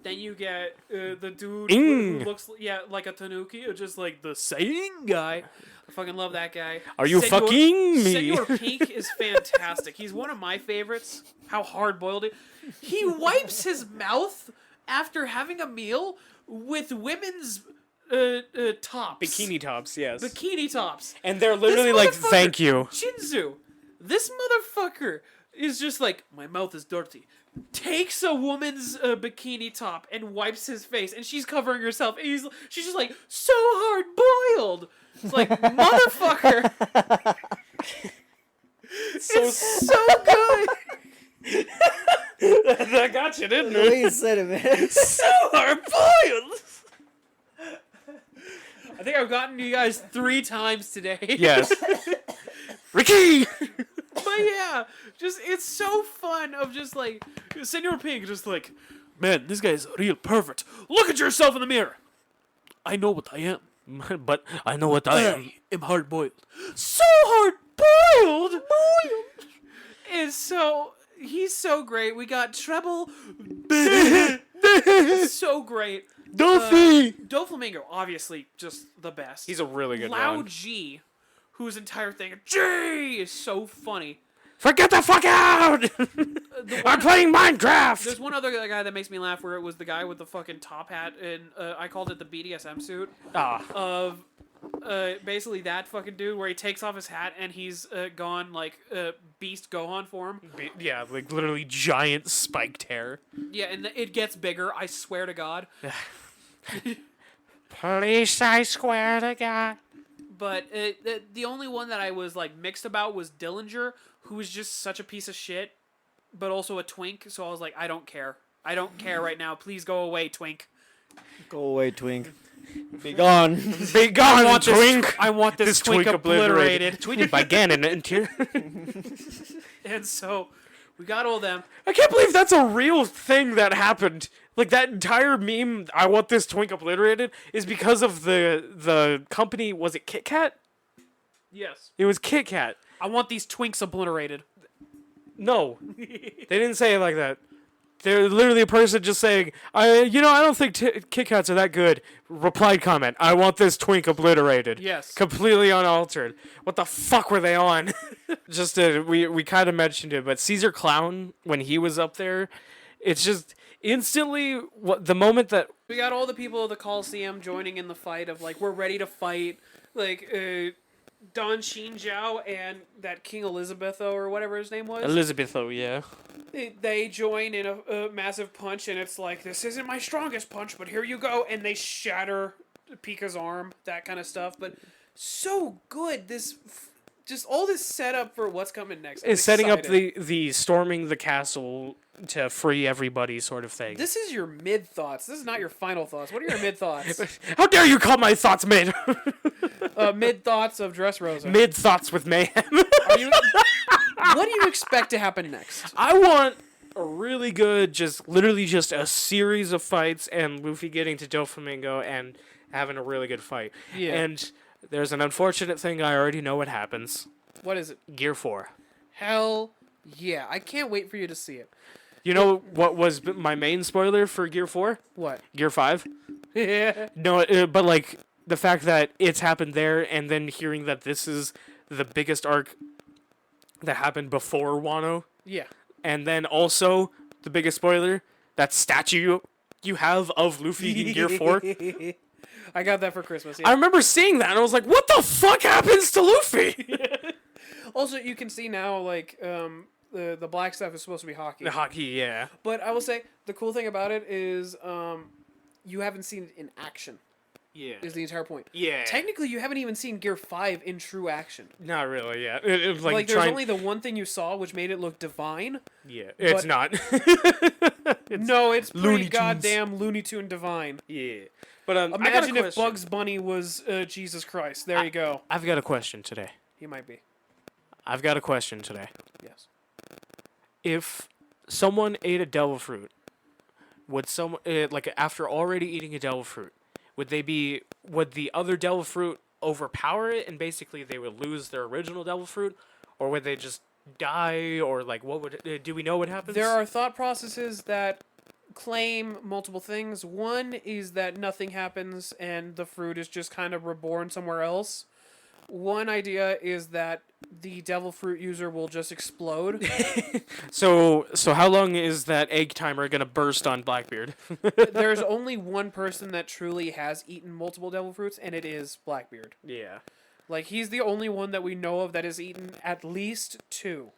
Then you get the dude Ing. who looks like a Tanuki, or just like the saying guy. I fucking love that guy. Are you fucking me? Senor Pink is fantastic. He's one of my favorites. How hard boiled it. He wipes his mouth after having a meal with women's tops. Bikini tops, yes. Bikini tops. And they're literally This like, motherfucker- thank you. Shinzu, this motherfucker is just like, my mouth is dirty. Takes a woman's bikini top and wipes his face, and she's covering herself. And she's just like, so hard boiled. It's like, motherfucker. It's so good. That got you, didn't The way it? you said it, man. So hard boiled. I think I've gotten you guys 3 times today. Yes. Ricky! But yeah, just it's so fun of just like Senor Pink just like, man, this guy's real perfect. Look at yourself in the mirror. I know what I am. But I know what I am. am hard boiled. So hard boiled. And so he's so great. We got Treble. So great. Dolphy! Doflamingo, obviously, just the best. He's a really good Lao one. G, whose entire thing, G, is so funny. Forget the fuck out! I'm playing Minecraft! There's one other guy that makes me laugh where it was the guy with the fucking top hat, and I called it the BDSM suit. Ah. Of basically that fucking dude where he takes off his hat and he's gone like Beast Gohan form. Yeah, like literally giant spiked hair. Yeah, and it gets bigger, I swear to God. Please, I swear to God. But the only one that I was like mixed about was Dillinger, who was just such a piece of shit, but also a twink. So I was like, I don't care. I don't care right now. Please go away, twink. Go away, Twink. Be gone. Be gone, twink! I want this twink obliterated. Tweeted by Ganon. And so we got all them. I can't believe that's a real thing that happened. Like, that entire meme, I want this twink obliterated, is because of the company, was it Kit Kat? Yes. It was Kit Kat. I want these twinks obliterated. No. They didn't say it like that. They're literally a person just saying, I don't think Kit Kats are that good. Replied comment, I want this twink obliterated. Yes. Completely unaltered. What the fuck were they on? We kind of mentioned it, but Caesar Clown, when he was up there, it's just instantly the moment that We got all the people of the Colosseum joining in the fight of like, we're ready to fight. Like, Don Shinjiao and that King Elizabetho or whatever his name was. Elizabeth, yeah. They join in a massive punch, and it's like, this isn't my strongest punch, but here you go. And they shatter Pika's arm, that kind of stuff. But so good. Just all this setup for what's coming next. Is setting up the storming the castle to free everybody sort of thing. This is your mid thoughts. This is not your final thoughts. What are your mid thoughts? How dare you call my thoughts mid? Mid thoughts of Dressrosa. Mid thoughts with mayhem. What do you expect to happen next? I want a really good, literally just a series of fights and Luffy getting to Doflamingo and having a really good fight. Yeah. And there's an unfortunate thing, I already know what happens. What is it? Gear 4. Hell yeah. I can't wait for you to see it. You know what was my main spoiler for Gear 4? What? Gear 5? Yeah. No, but like the fact that it's happened there, and then hearing that this is the biggest arc that happened before Wano, Yeah. and then also the biggest spoiler, that statue you have of Luffy in Gear 4. I got that for Christmas. I Yeah. remember seeing that, and I was like, "What the fuck happens to Luffy?" Also, you can see now, like, the black stuff is supposed to be hockey. The hockey, yeah. But I will say the cool thing about it is, you haven't seen it in action. Yeah. Is the entire point. Yeah. Technically, you haven't even seen Gear 5 in true action. Not really, yeah. It was Like, there's only the one thing you saw which made it look divine. Yeah, it's but- not. No, it's Looney pretty Tunes. goddamn Looney Tune divine. Yeah. But I got a Imagine if question. Bugs Bunny was Jesus Christ. There you go. I've got a question today. He might be. I've got a question today. Yes. If someone ate a devil fruit, would someone like after already eating a devil fruit, would the other devil fruit overpower it and basically they would lose their original devil fruit, or would they just die, or like what would do we know what happens? There are thought processes that claim multiple things. One is that nothing happens and the fruit is just kind of reborn somewhere else. One idea is that the devil fruit user will just explode. So how long is that egg timer gonna burst on Blackbeard? There's only one person that truly has eaten multiple devil fruits, and it is Blackbeard. Yeah. Like, he's the only one that we know of that has eaten at least 2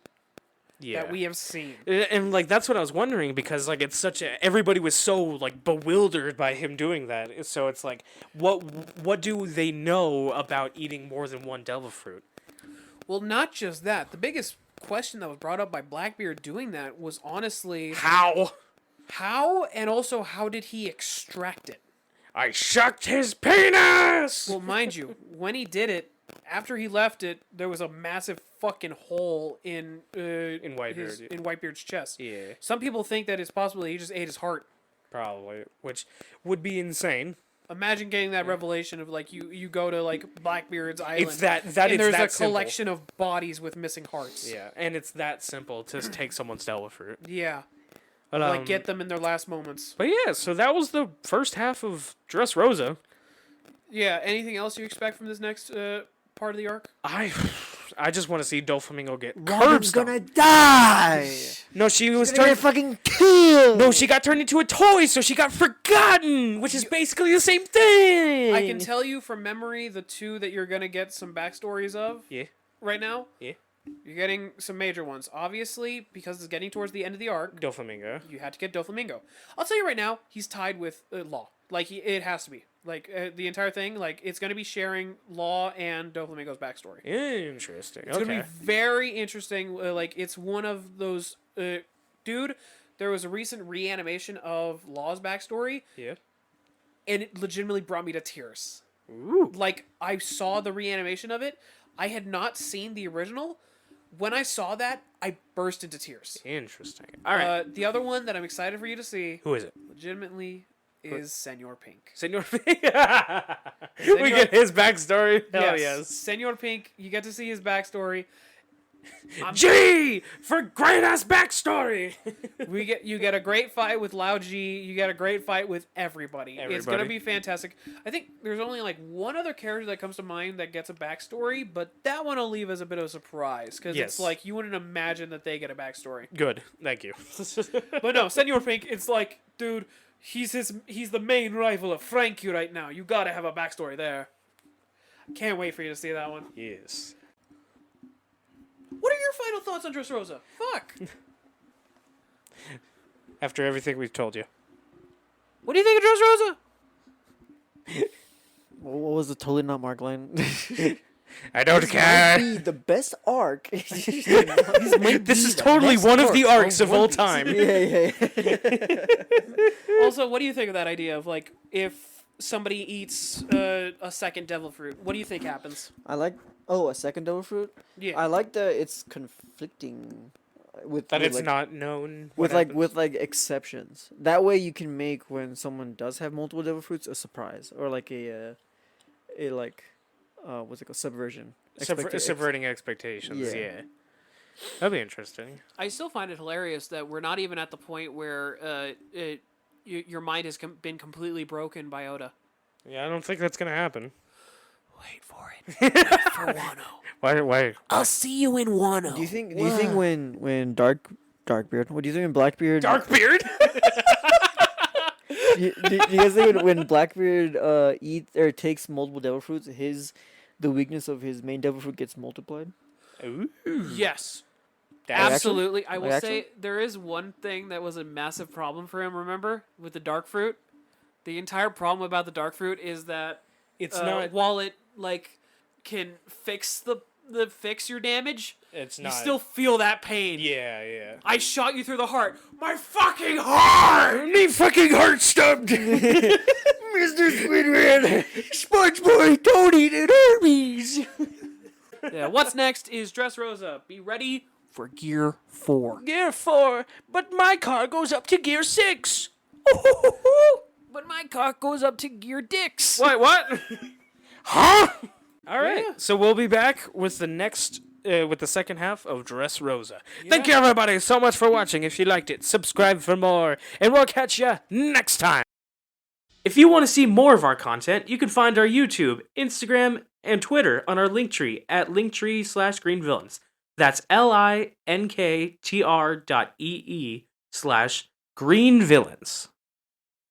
Yeah. that we have seen. And like that's what I was wondering, because like it's such a everybody was so like bewildered by him doing that. So it's like what do they know about eating more than one devil fruit? Well, not just that. The biggest question that was brought up by Blackbeard doing that was honestly How? and also how did he extract it? I sucked his penis. Well, mind you, when he did it, after he left it, there was a massive fucking hole in Whitebeard, yeah. in Whitebeard's chest. Yeah, Some people think that it's possible he just ate his heart. probably, which would be insane. Imagine getting that revelation of like you go to like Blackbeard's island. It's that and it's there's that a collection of bodies with missing hearts. simple. Yeah, and it's that simple to take someone's devil fruit. Yeah. But, Like get them in their last moments. But yeah, so that was the first half of Dressrosa. Yeah. Anything else you expect from this next part of the arc? I just want to see Doflamingo get curb Robin's stomped. gonna die. No, she was Gonna turned. get fucking killed. No, she got turned into a toy, so she got forgotten, which is basically the same thing. I can tell you from memory the 2 that you're gonna get some backstories of. Yeah. Right now. Yeah. You're getting some major ones. Obviously, because it's getting towards the end of the arc, Doflamingo. you had to get Doflamingo. I'll tell you right now, he's tied with Law. Like, it has to be. Like, the entire thing, like, it's going to be sharing Law and Doflamingo's backstory. Interesting. It's going to be very interesting. Like, it's one of those... dude, there was a recent reanimation of Law's backstory, Yeah. and it legitimately brought me to tears. Ooh. Like, I saw the reanimation of it. I had not seen the original. When I saw that, I burst into tears. Interesting. All right. The other one that I'm excited for you to see, Who is it? legitimately, is Senor Pink. Senor Pink. We get his backstory. Hell yes. Senor Pink, you get to see his backstory. G for great ass backstory. You get a great fight with Lao G. You get a great fight with everybody. It's gonna Everybody. be fantastic. I think there's only like one other character that comes to mind that gets a backstory, but that one will leave as a bit of a surprise because Yes. it's like you wouldn't imagine that they get a backstory. Good. Thank you. But no, Senor Pink, it's like, dude, he's the main rival of Frankie right now. You gotta have a backstory there. Can't wait for you to see that one. Yes. What are your final thoughts on Dressrosa? Fuck. After everything we've told you. What do you think of Dressrosa? What was the totally not Mark line? I don't Might care. be the best arc. This is totally one of the arcs of all time. Yeah. Also, what do you think of that idea of like if somebody eats a second devil fruit? What do you think happens? I like. Oh, a second devil fruit. Yeah. I like that it's conflicting with That with, it's like, not known. with what like happens. with like exceptions. That way you can make when someone does have multiple devil fruits a surprise or like a like what's it called, subversion. Subverting expectations. Yeah. Yeah. That'd be interesting. I still find it hilarious that we're not even at the point where your mind has been completely broken by Oda. Yeah, I don't think that's gonna happen. Wait for it. Wait for Wano. Why? I'll see you in Wano. Do you think when Darkbeard? What do you think when Blackbeard? Darkbeard. Do you guys think when Blackbeard eats or takes multiple devil fruits, the weakness of his main devil fruit gets multiplied? Ooh. Yes. That's- Absolutely. I will Like say there is one thing that was a massive problem for him, remember? With the dark fruit. The entire problem about the dark fruit is that It's not. while it can fix fix your damage, It's you not. still feel that pain. Yeah. I shot you through the heart. My fucking heart! Me fucking heart stubbed. Mr. Squidward, SpongeBob, don't eat it, Hermes. Yeah, what's next is Dressrosa. Be ready for Gear 4. Gear 4, but my car goes up to Gear 6. But my cock goes up to Gear Dicks. What? Huh? All right. Yeah. So we'll be back with the next, with the second half of Dressrosa. Thank you everybody so much for watching. If you liked it, subscribe for more, and we'll catch you next time. If you want to see more of our content, you can find our YouTube, Instagram, and Twitter on our linktree at linktr.ee/greenvillains. That's linktr.ee/greenvillains.